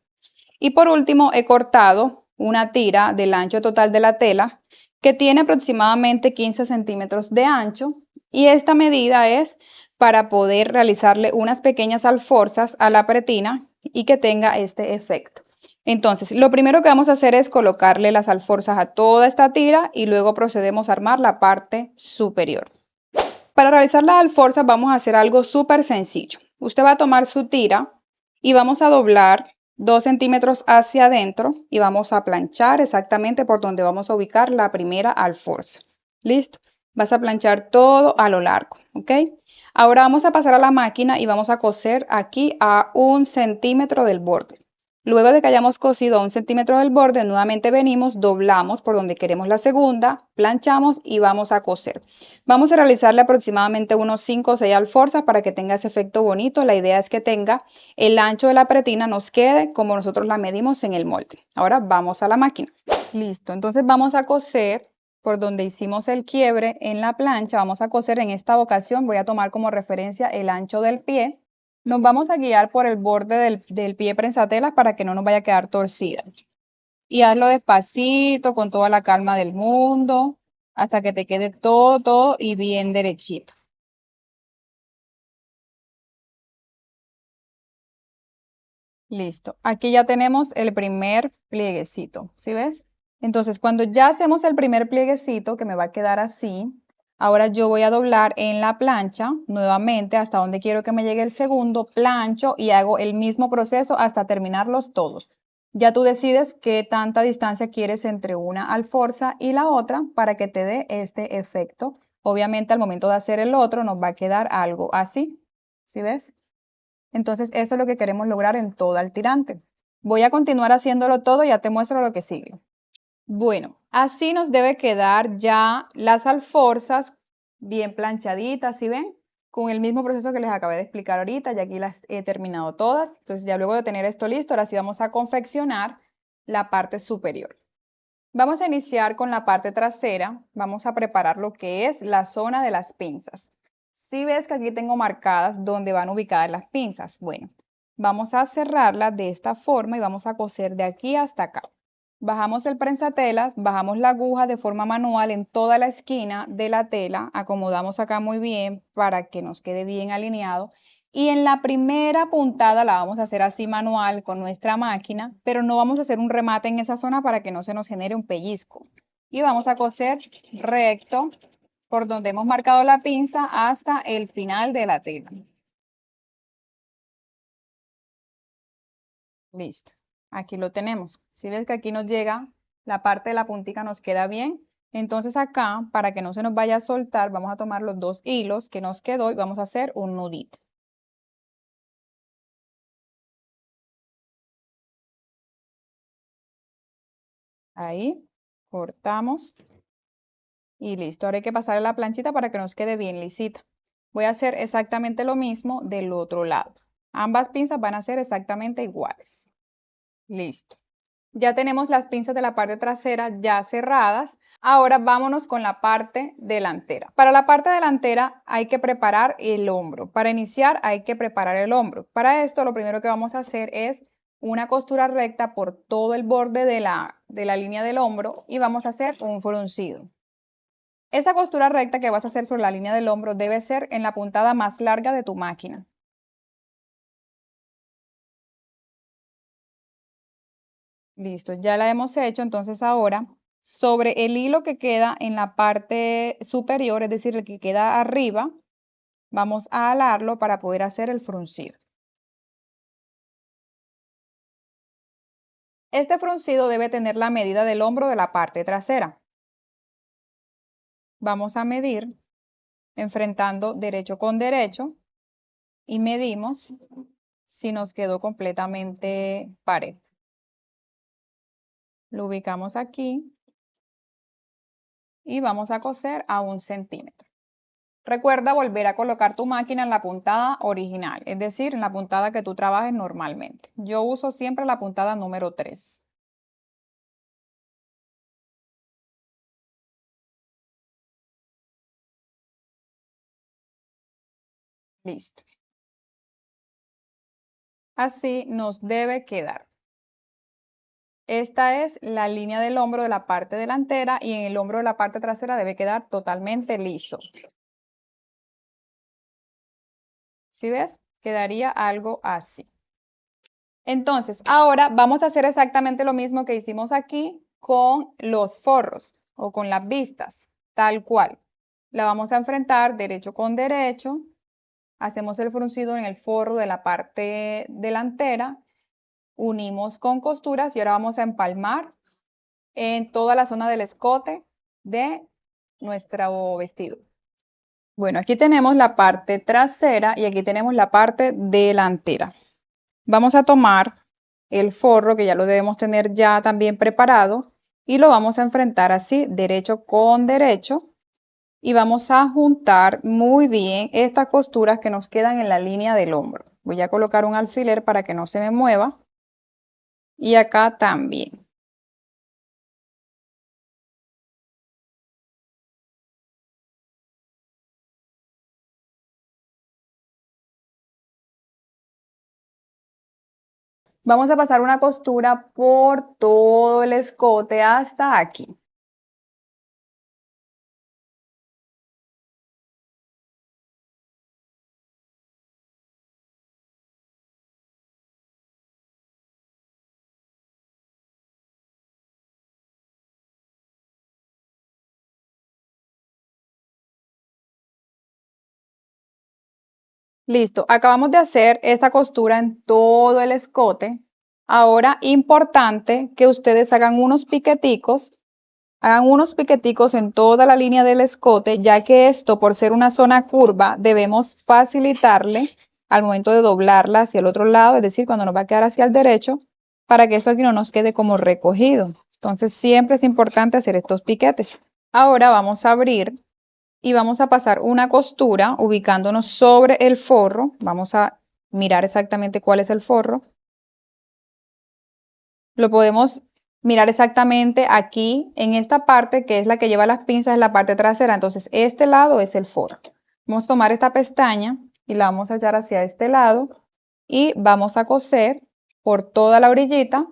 Y por último he cortado una tira del ancho total de la tela que tiene aproximadamente 15 centímetros de ancho y esta medida es para poder realizarle unas pequeñas alforzas a la pretina y que tenga este efecto. Entonces, lo primero que vamos a hacer es colocarle las alforzas a toda esta tira y luego procedemos a armar la parte superior. Para realizar las alforzas vamos a hacer algo súper sencillo. Usted va a tomar su tira y vamos a doblar 2 centímetros hacia adentro y vamos a planchar exactamente por donde vamos a ubicar la primera alforza. ¿Listo? Vas a planchar todo a lo largo, ¿ok? Ahora vamos a pasar a la máquina y vamos a coser aquí a 1 centímetro del borde. Luego de que hayamos cosido a 1 centímetro del borde, nuevamente venimos, doblamos por donde queremos la segunda, planchamos y vamos a coser. Vamos a realizarle aproximadamente unos 5 o 6 alforzas para que tenga ese efecto bonito. La idea es que tenga el ancho de la pretina, nos quede como nosotros la medimos en el molde. Ahora vamos a la máquina. Listo, entonces vamos a coser por donde hicimos el quiebre en la plancha. Vamos a coser en esta ocasión, voy a tomar como referencia el ancho del pie. Nos vamos a guiar por el borde del pie prensatelas para que no nos vaya a quedar torcida. Y hazlo despacito, con toda la calma del mundo, hasta que te quede todo y bien derechito. Listo. Aquí ya tenemos el primer plieguecito, ¿sí ves? Entonces, cuando ya hacemos el primer plieguecito, que me va a quedar así, ahora yo voy a doblar en la plancha nuevamente hasta donde quiero que me llegue el segundo, plancho y hago el mismo proceso hasta terminarlos todos. Ya tú decides qué tanta distancia quieres entre una alforza y la otra para que te dé este efecto. Obviamente, al momento de hacer el otro, nos va a quedar algo así, ¿sí ves? Entonces, eso es lo que queremos lograr en toda el tirante. Voy a continuar haciéndolo todo y ya te muestro lo que sigue. Bueno, así nos debe quedar ya las alforzas bien planchaditas, ¿sí ven? Con el mismo proceso que les acabé de explicar ahorita, ya aquí las he terminado todas. Entonces, ya luego de tener esto listo, ahora sí vamos a confeccionar la parte superior. Vamos a iniciar con la parte trasera. Vamos a preparar lo que es la zona de las pinzas. Si ves que aquí tengo marcadas donde van ubicadas las pinzas, bueno, vamos a cerrarlas de esta forma y vamos a coser de aquí hasta acá. Bajamos el prensatelas, bajamos la aguja de forma manual en toda la esquina de la tela, acomodamos acá muy bien para que nos quede bien alineado. Y en la primera puntada la vamos a hacer así manual con nuestra máquina, pero no vamos a hacer un remate en esa zona para que no se nos genere un pellizco. Y vamos a coser recto por donde hemos marcado la pinza hasta el final de la tela. Listo. Aquí lo tenemos. Si ves que aquí nos llega, la parte de la puntica nos queda bien. Entonces acá, para que no se nos vaya a soltar, vamos a tomar los 2 hilos que nos quedó y vamos a hacer un nudito. Ahí, cortamos y listo. Ahora hay que pasarle la planchita para que nos quede bien lisita. Voy a hacer exactamente lo mismo del otro lado. Ambas pinzas van a ser exactamente iguales. Listo. Ya tenemos las pinzas de la parte trasera ya cerradas. Ahora vámonos con la parte delantera. Para la parte delantera hay que preparar el hombro. Para iniciar hay que preparar el hombro. Para esto lo primero que vamos a hacer es una costura recta por todo el borde de la línea del hombro y vamos a hacer un fruncido. Esa costura recta que vas a hacer sobre la línea del hombro debe ser en la puntada más larga de tu máquina. Listo, ya la hemos hecho, entonces ahora sobre el hilo que queda en la parte superior, es decir, el que queda arriba, vamos a alarlo para poder hacer el fruncido. Este fruncido debe tener la medida del hombro de la parte trasera. Vamos a medir enfrentando derecho con derecho y medimos si nos quedó completamente parejo. Lo ubicamos aquí y vamos a coser a 1 centímetro. Recuerda volver a colocar tu máquina en la puntada original, es decir, en la puntada que tú trabajes normalmente. Yo uso siempre la puntada número 3. Listo. Así nos debe quedar. Esta es la línea del hombro de la parte delantera y en el hombro de la parte trasera debe quedar totalmente liso. ¿Sí ves? Quedaría algo así. Entonces, ahora vamos a hacer exactamente lo mismo que hicimos aquí con los forros o con las vistas, tal cual. La vamos a enfrentar derecho con derecho. Hacemos el fruncido en el forro de la parte delantera. Unimos con costuras y ahora vamos a empalmar en toda la zona del escote de nuestro vestido. Bueno, aquí tenemos la parte trasera y aquí tenemos la parte delantera. Vamos a tomar el forro, que ya lo debemos tener ya también preparado, y lo vamos a enfrentar así, derecho con derecho, y vamos a juntar muy bien estas costuras que nos quedan en la línea del hombro. Voy a colocar un alfiler para que no se me mueva, y acá también. Vamos a pasar una costura por todo el escote hasta aquí. Listo, acabamos de hacer esta costura en todo el escote. Ahora, importante que ustedes hagan unos piqueticos en toda la línea del escote, ya que esto, por ser una zona curva, debemos facilitarle al momento de doblarla hacia el otro lado, es decir, cuando nos va a quedar hacia el derecho, para que esto aquí no nos quede como recogido. Entonces, siempre es importante hacer estos piquetes. Ahora vamos a abrir y vamos a pasar una costura ubicándonos sobre el forro. Vamos a mirar exactamente cuál es el forro. Lo podemos mirar exactamente aquí en esta parte que es la que lleva las pinzas, en la parte trasera. Entonces este lado es el forro. Vamos a tomar esta pestaña y la vamos a echar hacia este lado y vamos a coser por toda la orillita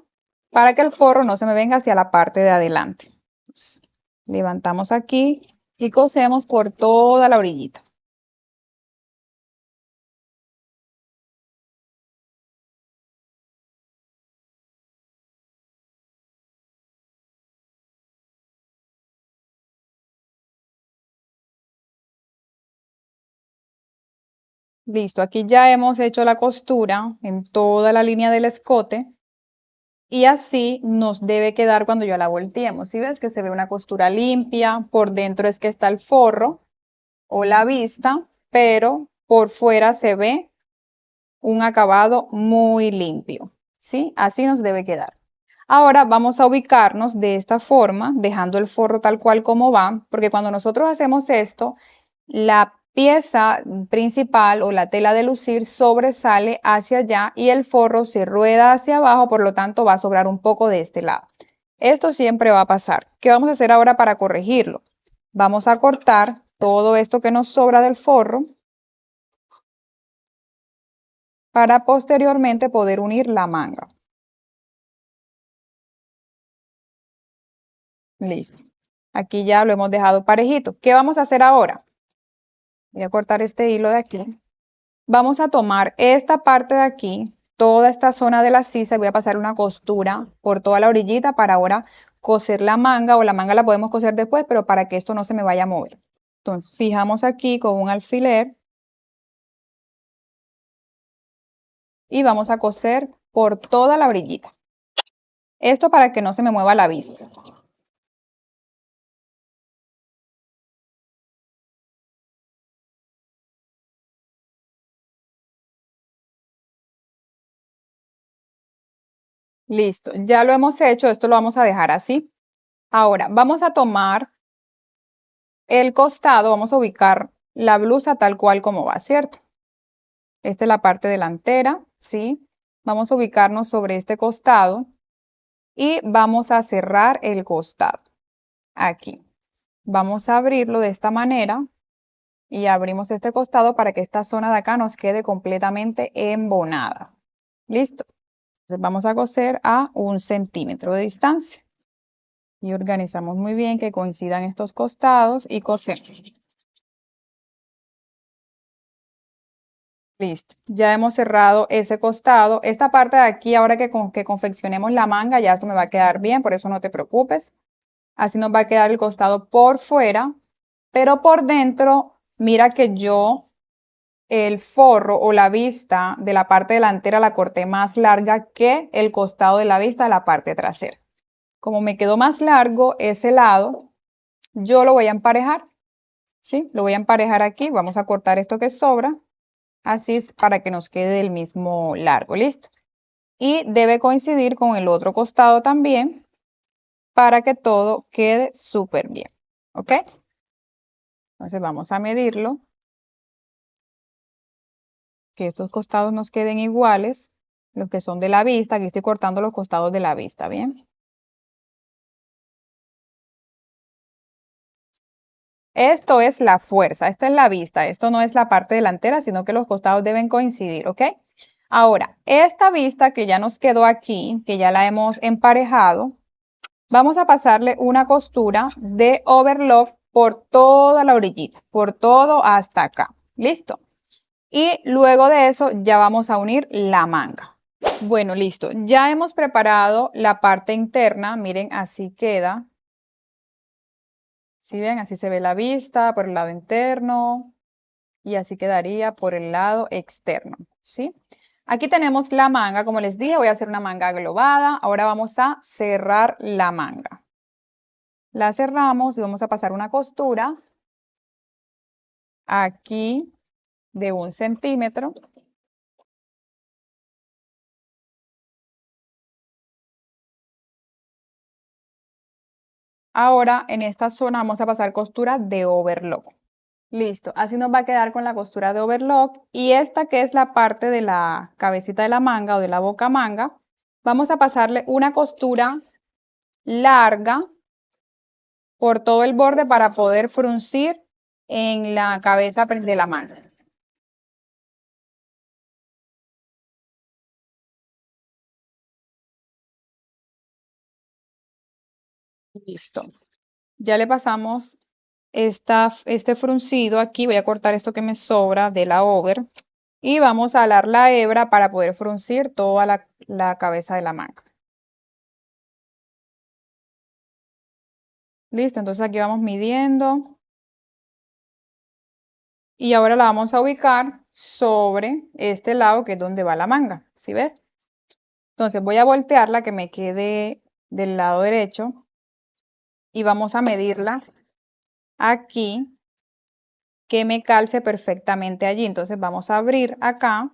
para que el forro no se me venga hacia la parte de adelante. Entonces, levantamos aquí y cosemos por toda la orillita. Listo, aquí ya hemos hecho la costura en toda la línea del escote y así nos debe quedar cuando ya la volteemos. ¿Sí ves que se ve una costura limpia? Por dentro es que está el forro o la vista, pero por fuera se ve un acabado muy limpio. ¿Sí? Así nos debe quedar. Ahora vamos a ubicarnos de esta forma, dejando el forro tal cual como va, porque cuando nosotros hacemos esto, la pieza principal o la tela de lucir sobresale hacia allá y el forro se rueda hacia abajo, por lo tanto va a sobrar un poco de este lado. Esto siempre va a pasar. ¿Qué vamos a hacer ahora para corregirlo? Vamos a cortar todo esto que nos sobra del forro para posteriormente poder unir la manga. Listo. Aquí ya lo hemos dejado parejito. ¿Qué vamos a hacer ahora? Voy a cortar este hilo de aquí. Vamos a tomar esta parte de aquí, toda esta zona de la sisa, y voy a pasar una costura por toda la orillita para ahora coser la manga, o la manga la podemos coser después, pero para que esto no se me vaya a mover. Entonces, fijamos aquí con un alfiler y vamos a coser por toda la orillita. Esto para que no se me mueva la vista. Listo, ya lo hemos hecho, esto lo vamos a dejar así. Ahora, vamos a tomar el costado, vamos a ubicar la blusa tal cual como va, ¿cierto? Esta es la parte delantera, ¿sí? Vamos a ubicarnos sobre este costado y vamos a cerrar el costado. Aquí. Vamos a abrirlo de esta manera y abrimos este costado para que esta zona de acá nos quede completamente embonada. ¿Listo? Entonces vamos a coser a 1 centímetro de distancia. Y organizamos muy bien que coincidan estos costados y cosemos. Listo, ya hemos cerrado ese costado. Esta parte de aquí, ahora que confeccionemos la manga, ya esto me va a quedar bien, por eso no te preocupes. Así nos va a quedar el costado por fuera, pero por dentro, mira que yo el forro o la vista de la parte delantera la corté más larga que el costado de la vista de la parte trasera. Como me quedó más largo ese lado, yo lo voy a emparejar, ¿sí? Lo voy a emparejar aquí, vamos a cortar esto que sobra. Así es para que nos quede del mismo largo, ¿listo? Y debe coincidir con el otro costado también para que todo quede súper bien, ¿ok? Entonces vamos a medirlo, que estos costados nos queden iguales, los que son de la vista. Aquí estoy cortando los costados de la vista, ¿bien? Esto es la fuerza, esta es la vista, esto no es la parte delantera, sino que los costados deben coincidir, ¿ok? Ahora, esta vista que ya nos quedó aquí, que ya la hemos emparejado, vamos a pasarle una costura de overlock por toda la orillita, por todo hasta acá. ¿Listo? Y luego de eso ya vamos a unir la manga. Bueno, listo. Ya hemos preparado la parte interna. Miren, así queda. ¿Sí ven? Así se ve la vista por el lado interno y así quedaría por el lado externo. ¿Sí? Aquí tenemos la manga. Como les dije, voy a hacer una manga globada. Ahora vamos a cerrar la manga. La cerramos y vamos a pasar una costura aquí de 1 centímetro. Ahora en esta zona vamos a pasar costura de overlock. Listo, así nos va a quedar con la costura de overlock. Y esta que es la parte de la cabecita de la manga o de la boca manga, vamos a pasarle una costura larga por todo el borde para poder fruncir en la cabeza de la manga. Listo. Ya le pasamos este fruncido aquí. Voy a cortar esto que me sobra de la over. Y vamos a alar la hebra para poder fruncir toda la cabeza de la manga. Listo, entonces aquí vamos midiendo. Y ahora la vamos a ubicar sobre este lado que es donde va la manga. ¿Sí ves? Entonces voy a voltearla que me quede del lado derecho. Y vamos a medirla aquí que me calce perfectamente allí. Entonces vamos a abrir acá.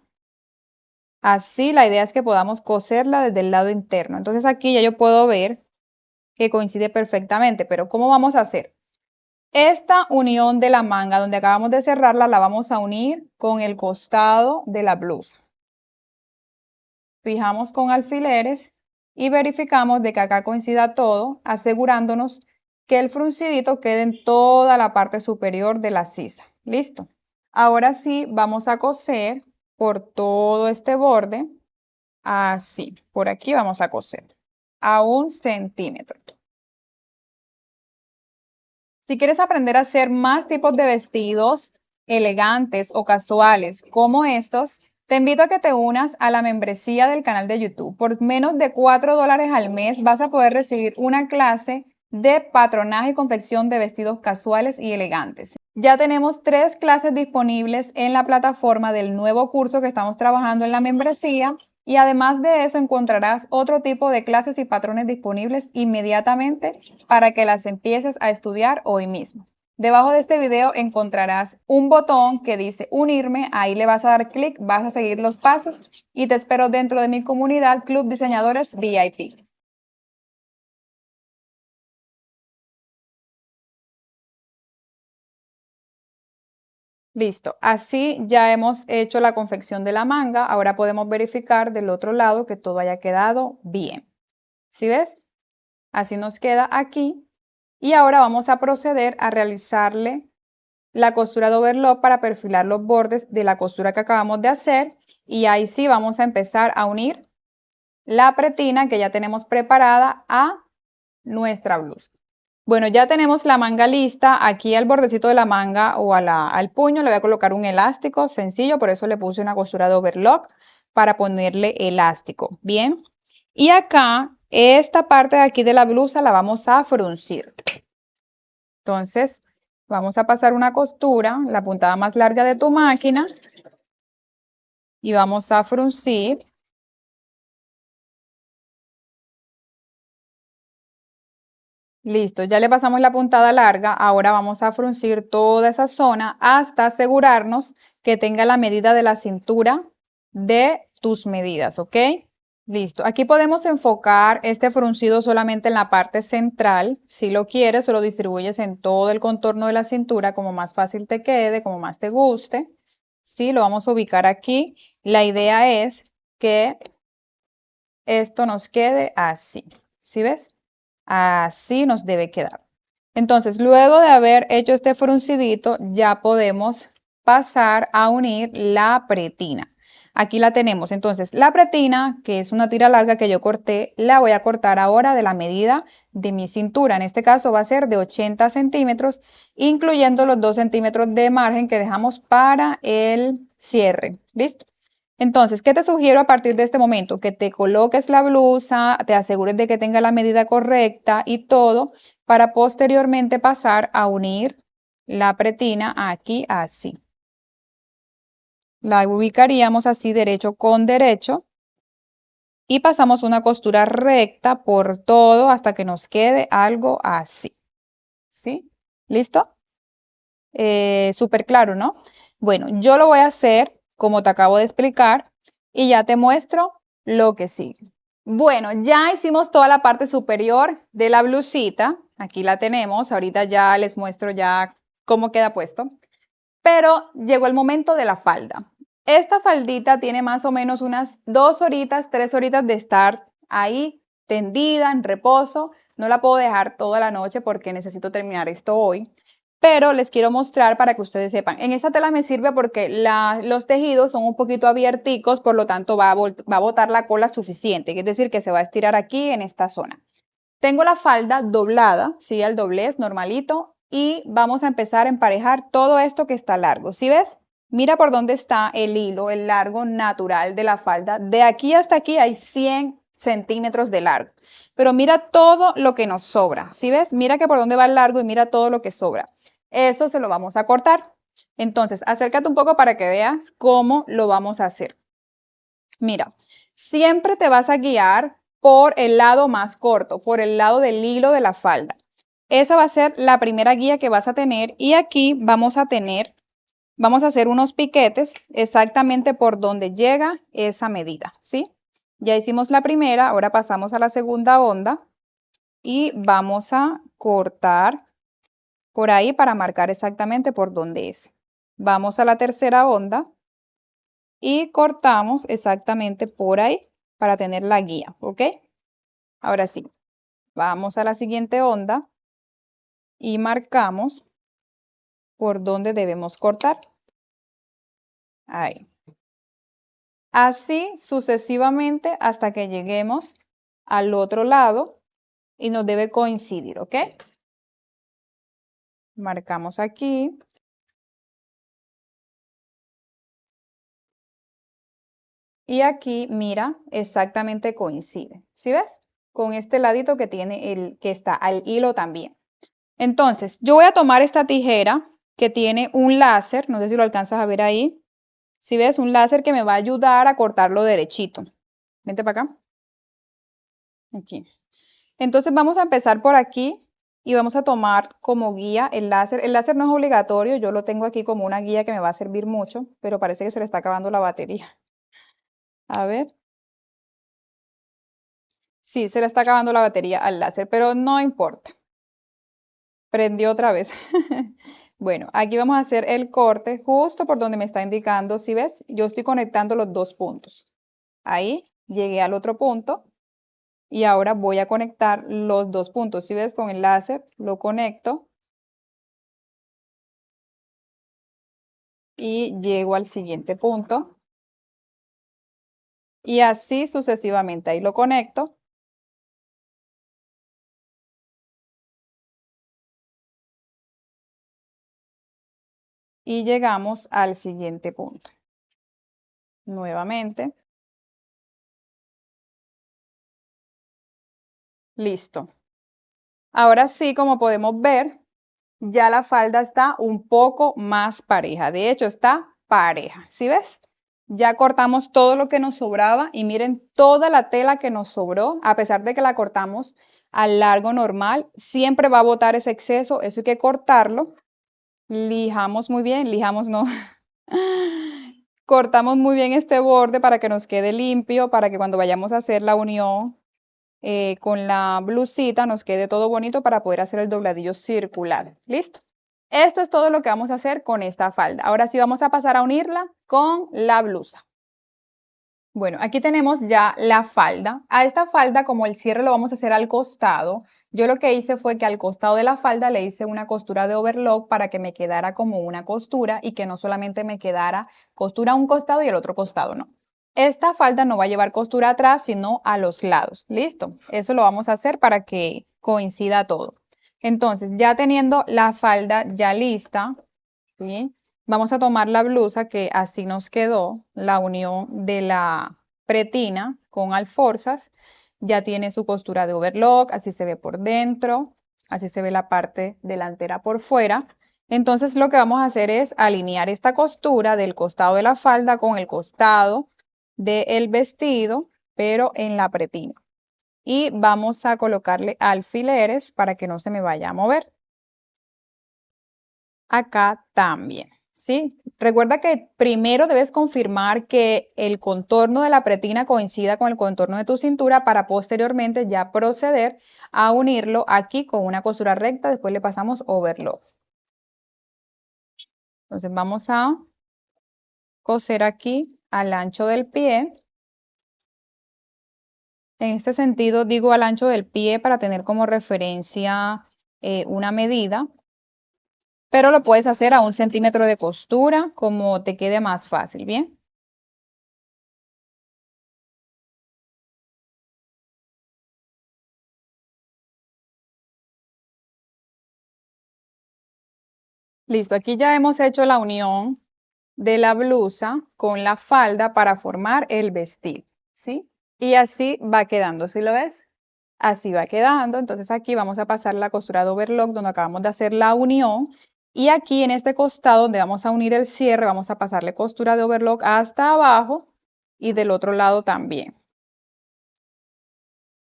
Así la idea es que podamos coserla desde el lado interno. Entonces aquí ya yo puedo ver que coincide perfectamente, pero ¿cómo vamos a hacer? Esta unión de la manga donde acabamos de cerrarla la vamos a unir con el costado de la blusa. Fijamos con alfileres y verificamos de que acá coincida todo, asegurándonos que el fruncidito quede en toda la parte superior de la sisa. ¿Listo? Ahora sí vamos a coser por todo este borde, así, por aquí vamos a coser a 1 centímetro. Si quieres aprender a hacer más tipos de vestidos elegantes o casuales como estos, te invito a que te unas a la membresía del canal de YouTube. Por menos de $4 al mes vas a poder recibir una clase de patronaje y confección de vestidos casuales y elegantes. Ya tenemos 3 clases disponibles en la plataforma del nuevo curso que estamos trabajando en la membresía. Y además de eso encontrarás otro tipo de clases y patrones disponibles inmediatamente para que las empieces a estudiar hoy mismo. Debajo de este video encontrarás un botón que dice unirme, ahí le vas a dar clic, vas a seguir los pasos y te espero dentro de mi comunidad Club Diseñadores VIP. Listo, así ya hemos hecho la confección de la manga, ahora podemos verificar del otro lado que todo haya quedado bien. ¿Sí ves? Así nos queda aquí. Y ahora vamos a proceder a realizarle la costura de overlock para perfilar los bordes de la costura que acabamos de hacer. Y ahí sí vamos a empezar a unir la pretina que ya tenemos preparada a nuestra blusa. Bueno, ya tenemos la manga lista. Aquí al bordecito de la manga o al puño le voy a colocar un elástico sencillo, por eso le puse una costura de overlock para ponerle elástico. Bien. Y acá, esta parte de aquí de la blusa la vamos a fruncir. Entonces, vamos a pasar una costura, la puntada más larga de tu máquina, y vamos a fruncir. Listo, ya le pasamos la puntada larga, ahora vamos a fruncir toda esa zona hasta asegurarnos que tenga la medida de la cintura de tus medidas, ¿ok? Listo, aquí podemos enfocar este fruncido solamente en la parte central. Si lo quieres, lo distribuyes en todo el contorno de la cintura, como más fácil te quede, como más te guste. Sí, lo vamos a ubicar aquí. La idea es que esto nos quede así, ¿sí ves? Así nos debe quedar. Entonces, luego de haber hecho este fruncidito, ya podemos pasar a unir la pretina. Aquí la tenemos. Entonces, la pretina, que es una tira larga que yo corté, la voy a cortar ahora de la medida de mi cintura. En este caso va a ser de 80 centímetros, incluyendo los 2 centímetros de margen que dejamos para el cierre. ¿Listo? Entonces, ¿qué te sugiero a partir de este momento? Que te coloques la blusa, te asegures de que tenga la medida correcta y todo para posteriormente pasar a unir la pretina aquí así. La ubicaríamos así derecho con derecho y pasamos una costura recta por todo hasta que nos quede algo así. ¿Sí? ¿Listo? Súper claro, ¿no? Bueno, yo lo voy a hacer como te acabo de explicar y ya te muestro lo que sigue. Bueno, ya hicimos toda la parte superior de la blusita. Aquí la tenemos. Ahorita ya les muestro ya cómo queda puesto. Pero llegó el momento de la falda. Esta faldita tiene más o menos unas 2 horitas, 3 horitas de estar ahí tendida en reposo. No la puedo dejar toda la noche porque necesito terminar esto hoy. Pero les quiero mostrar para que ustedes sepan. En esta tela me sirve porque los tejidos son un poquito abierticos, por lo tanto va a botar la cola suficiente, es decir, que se va a estirar aquí en esta zona. Tengo la falda doblada, ¿sí? Al doblez, normalito, y vamos a empezar a emparejar todo esto que está largo. ¿Sí ves? Mira por dónde está el hilo, el largo natural de la falda. De aquí hasta aquí hay 100 centímetros de largo. Pero mira todo lo que nos sobra. ¿Sí ves? Mira que por dónde va el largo y mira todo lo que sobra. Eso se lo vamos a cortar. Entonces, acércate un poco para que veas cómo lo vamos a hacer. Mira, siempre te vas a guiar por el lado más corto, por el lado del hilo de la falda. Esa va a ser la primera guía que vas a tener y aquí vamos a hacer unos piquetes exactamente por donde llega esa medida, ¿sí? Ya hicimos la primera, ahora pasamos a la segunda onda y vamos a cortar por ahí para marcar exactamente por dónde es. Vamos a la tercera onda y cortamos exactamente por ahí para tener la guía, ¿ok? Ahora sí, vamos a la siguiente onda y marcamos por dónde debemos cortar. Ahí. Así sucesivamente hasta que lleguemos al otro lado y nos debe coincidir, ¿ok? Marcamos aquí. Y aquí, mira, exactamente coincide. ¿Sí ves? Con este ladito que tiene que está al hilo también. Entonces, yo voy a tomar esta tijera que tiene un láser, no sé si lo alcanzas a ver ahí. Si ves, un láser que me va a ayudar a cortarlo derechito. Vente para acá. Aquí. Entonces vamos a empezar por aquí y vamos a tomar como guía el láser. El láser no es obligatorio, yo lo tengo aquí como una guía que me va a servir mucho, pero parece que se le está acabando la batería. A ver. Sí, se le está acabando la batería al láser, pero no importa. Prendió otra vez. Bueno, aquí vamos a hacer el corte justo por donde me está indicando, ¿sí ves? Yo estoy conectando los dos puntos. Ahí llegué al otro punto y ahora voy a conectar los dos puntos. ¿Sí ves? Con el láser lo conecto y llego al siguiente punto. Y así sucesivamente. Ahí lo conecto y llegamos al siguiente punto. Nuevamente. Listo. Ahora sí, como podemos ver, ya la falda está un poco más pareja. De hecho, está pareja. ¿Sí ves? Ya cortamos todo lo que nos sobraba y miren toda la tela que nos sobró, a pesar de que la cortamos al largo normal, siempre va a botar ese exceso, eso hay que cortarlo. Lijamos muy bien, lijamos no. Cortamos muy bien este borde para que nos quede limpio, para que cuando vayamos a hacer la unión con la blusita nos quede todo bonito para poder hacer el dobladillo circular. ¿Listo? Esto es todo lo que vamos a hacer con esta falda. Ahora sí vamos a pasar a unirla con la blusa. Bueno, aquí tenemos ya la falda. A esta falda, como el cierre lo vamos a hacer al costado, yo lo que hice fue que al costado de la falda le hice una costura de overlock para que me quedara como una costura y que no solamente me quedara costura a un costado y el otro costado, no. Esta falda no va a llevar costura atrás, sino a los lados. ¿Listo? Eso lo vamos a hacer para que coincida todo. Entonces, ya teniendo la falda ya lista, ¿sí? Vamos a tomar la blusa que así nos quedó, la unión de la pretina con alforzas. Ya tiene su costura de overlock, así se ve por dentro, así se ve la parte delantera por fuera. Entonces lo que vamos a hacer es alinear esta costura del costado de la falda con el costado del vestido, pero en la pretina. Y vamos a colocarle alfileres para que no se me vaya a mover. Acá también, ¿sí? Recuerda que primero debes confirmar que el contorno de la pretina coincida con el contorno de tu cintura para posteriormente ya proceder a unirlo aquí con una costura recta, después le pasamos overlock. Entonces vamos a coser aquí al ancho del pie. En este sentido digo al ancho del pie para tener como referencia una medida, pero lo puedes hacer a 1 centímetro de costura como te quede más fácil, ¿bien? Listo, aquí ya hemos hecho la unión de la blusa con la falda para formar el vestido, ¿sí? Y así va quedando, ¿sí lo ves? Así va quedando, entonces aquí vamos a pasar la costura de overlock donde acabamos de hacer la unión y aquí en este costado donde vamos a unir el cierre vamos a pasarle costura de overlock hasta abajo y del otro lado también.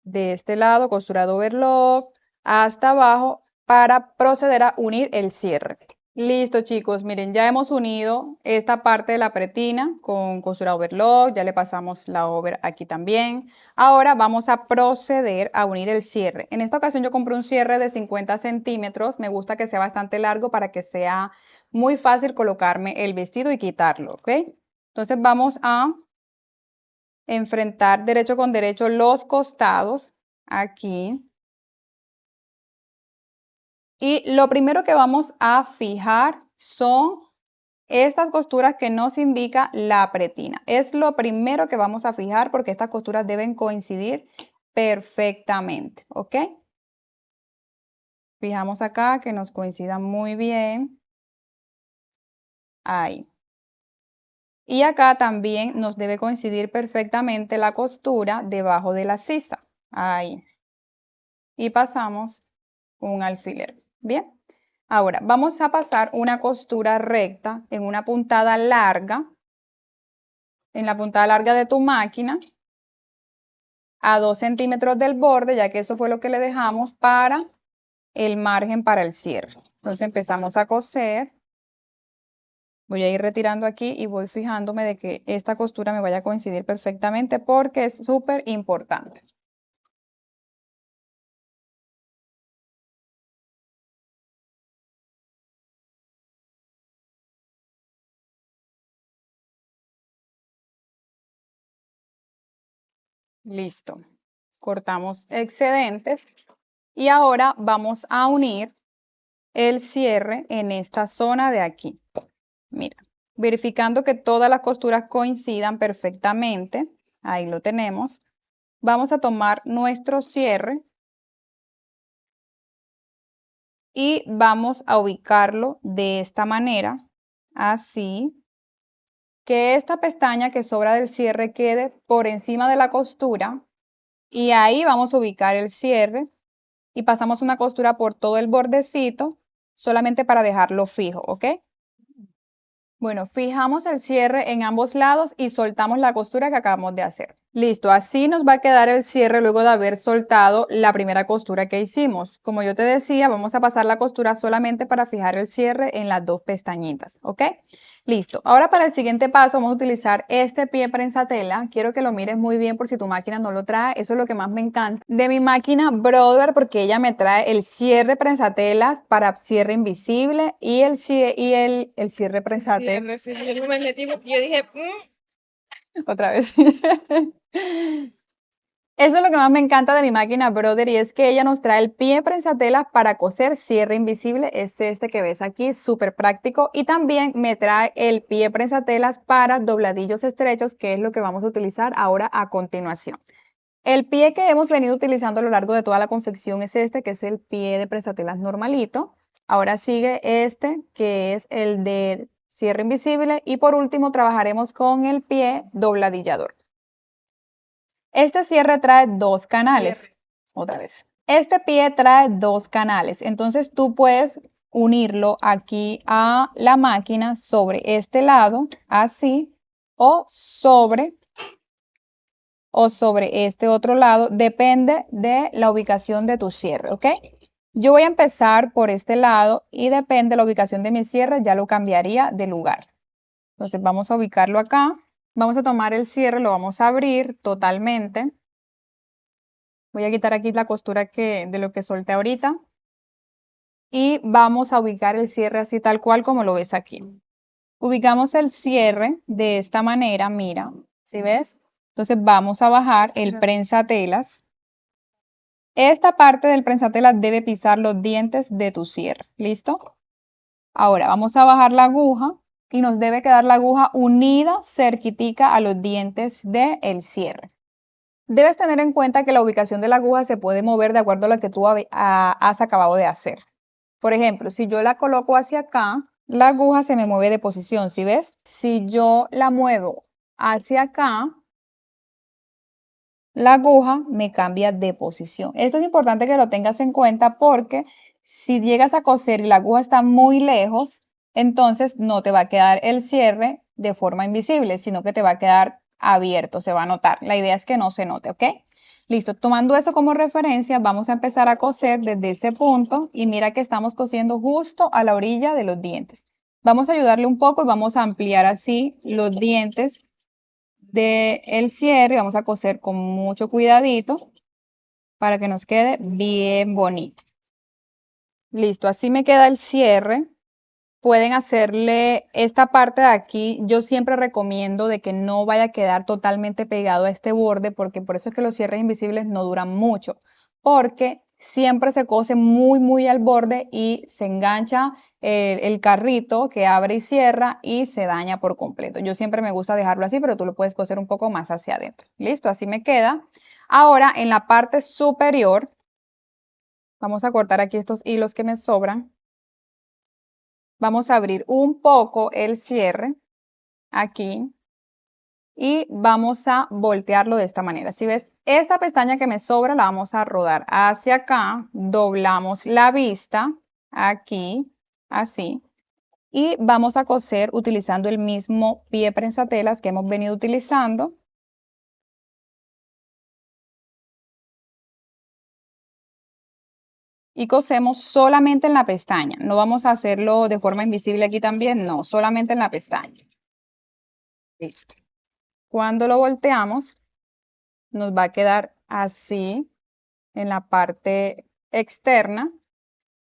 De este lado costura de overlock hasta abajo para proceder a unir el cierre. Listo, chicos, miren, ya hemos unido esta parte de la pretina con costura overlock, ya le pasamos la over aquí también. Ahora vamos a proceder a unir el cierre. En esta ocasión yo compré un cierre de 50 centímetros, me gusta que sea bastante largo para que sea muy fácil colocarme el vestido y quitarlo, ¿ok? Entonces vamos a enfrentar derecho con derecho los costados aquí. Y lo primero que vamos a fijar son estas costuras que nos indica la pretina. Es lo primero que vamos a fijar porque estas costuras deben coincidir perfectamente, ¿ok? Fijamos acá que nos coincidan muy bien. Ahí. Y acá también nos debe coincidir perfectamente la costura debajo de la sisa. Ahí. Y pasamos un alfiler. Bien. Ahora vamos a pasar una costura recta en una puntada larga, en la puntada larga de tu máquina, a 2 centímetros del borde, ya que eso fue lo que le dejamos para el margen para el cierre. Entonces empezamos a coser. Voy a ir retirando aquí y voy fijándome de que esta costura me vaya a coincidir perfectamente porque es súper importante. Listo. Cortamos excedentes y ahora vamos a unir el cierre en esta zona de aquí. Mira, verificando que todas las costuras coincidan perfectamente, ahí lo tenemos. Vamos a tomar nuestro cierre y vamos a ubicarlo de esta manera así, que esta pestaña que sobra del cierre quede por encima de la costura y ahí vamos a ubicar el cierre y pasamos una costura por todo el bordecito solamente para dejarlo fijo, ¿ok? Bueno, fijamos el cierre en ambos lados y soltamos la costura que acabamos de hacer. Listo, así nos va a quedar el cierre luego de haber soltado la primera costura que hicimos. Como yo te decía, vamos a pasar la costura solamente para fijar el cierre en las dos pestañitas, ¿ok? Listo, ahora para el siguiente paso vamos a utilizar este pie prensatela. Quiero que lo mires muy bien por si tu máquina no lo trae. Eso es lo que más me encanta de mi máquina Brother porque ella me trae el cierre prensatelas para cierre invisible y el cierre prensatela. Sí, yo me metí, yo dije, Otra vez. Eso es lo que más me encanta de mi máquina Brother y es que ella nos trae el pie prensatela para coser cierre invisible, es este que ves aquí, súper práctico, y también me trae el pie prensatelas para dobladillos estrechos, que es lo que vamos a utilizar ahora a continuación. El pie que hemos venido utilizando a lo largo de toda la confección es este, que es el pie de prensatelas normalito. Ahora sigue este, que es el de cierre invisible, y por último trabajaremos con el pie dobladillador. Este cierre trae dos canales. Otra vez. Este pie trae dos canales. Entonces tú puedes unirlo aquí a la máquina sobre este lado, así, o sobre este otro lado. Depende de la ubicación de tu cierre, ¿ok? Yo voy a empezar por este lado y depende de la ubicación de mi cierre, ya lo cambiaría de lugar. Entonces vamos a ubicarlo acá. Vamos a tomar el cierre, lo vamos a abrir totalmente. Voy a quitar aquí la costura de lo que solté ahorita. Y vamos a ubicar el cierre así tal cual como lo ves aquí. Ubicamos el cierre de esta manera, mira, ¿sí ves? Entonces vamos a bajar el prensatelas. Esta parte del prensatelas debe pisar los dientes de tu cierre, ¿listo? Ahora vamos a bajar la aguja y nos debe quedar la aguja unida cerquitica a los dientes del cierre. Debes tener en cuenta que la ubicación de la aguja se puede mover de acuerdo a lo que tú has acabado de hacer. Por ejemplo, si yo la coloco hacia acá, la aguja se me mueve de posición, ¿sí ves? Si yo la muevo hacia acá, la aguja me cambia de posición. Esto es importante que lo tengas en cuenta porque si llegas a coser y la aguja está muy lejos, entonces no te va a quedar el cierre de forma invisible, sino que te va a quedar abierto, se va a notar. La idea es que no se note, ¿ok? Listo, tomando eso como referencia, vamos a empezar a coser desde ese punto y mira que estamos cosiendo justo a la orilla de los dientes. Vamos a ayudarle un poco y vamos a ampliar así los dientes del cierre. Vamos a coser con mucho cuidadito para que nos quede bien bonito. Listo, así me queda el cierre. Pueden hacerle esta parte de aquí. Yo siempre recomiendo de que no vaya a quedar totalmente pegado a este borde, porque por eso es que los cierres invisibles no duran mucho, porque siempre se cose muy al borde y se engancha el carrito que abre y cierra y se daña por completo. Yo siempre me gusta dejarlo así, pero tú lo puedes coser un poco más hacia adentro. Listo, así me queda. Ahora en la parte superior, vamos a cortar aquí estos hilos que me sobran. Vamos a abrir un poco el cierre aquí y vamos a voltearlo de esta manera. Si ves, esta pestaña que me sobra la vamos a rodar hacia acá, doblamos la vista aquí, así, y vamos a coser utilizando el mismo pie prensatelas que hemos venido utilizando. Y cosemos solamente en la pestaña. No vamos a hacerlo de forma invisible aquí también, no, solamente en la pestaña. Listo. Cuando lo volteamos, nos va a quedar así en la parte externa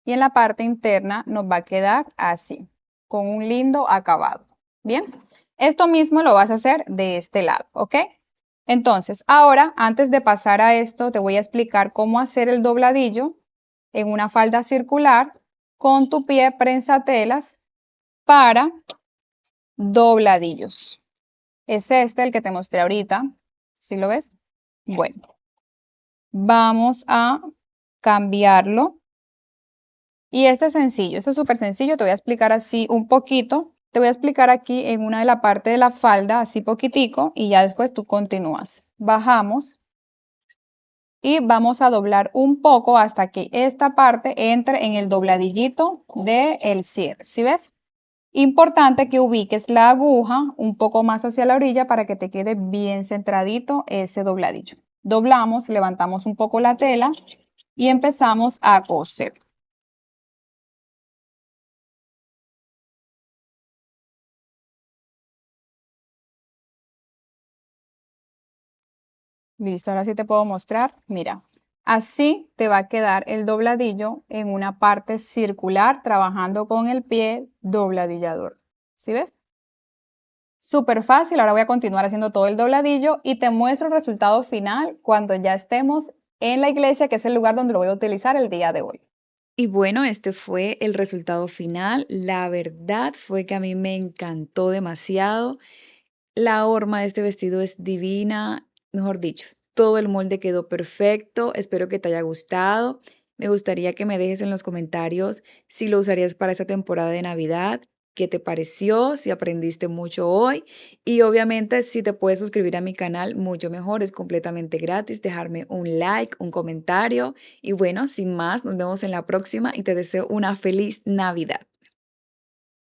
y en la parte interna nos va a quedar así, con un lindo acabado. Bien, esto mismo lo vas a hacer de este lado, ¿ok? Entonces, ahora, antes de pasar a esto, te voy a explicar cómo hacer el dobladillo en una falda circular con tu pie prensatelas para dobladillos. Es este el que te mostré ahorita, ¿sí lo ves? Bueno, vamos a cambiarlo. Y este es sencillo, esto es súper sencillo, te voy a explicar así un poquito Te voy a explicar aquí en una de la parte de la falda, así poquitico, y ya después tú continúas. Bajamos y vamos a doblar un poco hasta que esta parte entre en el dobladillito del cierre, ¿sí ves? Importante que ubiques la aguja un poco más hacia la orilla para que te quede bien centradito ese dobladillo. Doblamos, levantamos un poco la tela y empezamos a coser. Listo, ahora sí te puedo mostrar. Mira, así te va a quedar el dobladillo en una parte circular trabajando con el pie dobladillador. ¿Sí ves? Súper fácil, ahora voy a continuar haciendo todo el dobladillo y te muestro el resultado final cuando ya estemos en la iglesia, que es el lugar donde lo voy a utilizar el día de hoy. Y bueno, este fue el resultado final. La verdad fue que a mí me encantó demasiado. La horma de este vestido es divina, mejor dicho, todo el molde quedó perfecto. Espero que te haya gustado. Me gustaría que me dejes en los comentarios si lo usarías para esta temporada de Navidad, qué te pareció, si aprendiste mucho hoy y obviamente si te puedes suscribir a mi canal, mucho mejor, es completamente gratis, dejarme un like, un comentario y bueno, sin más, nos vemos en la próxima y te deseo una feliz Navidad.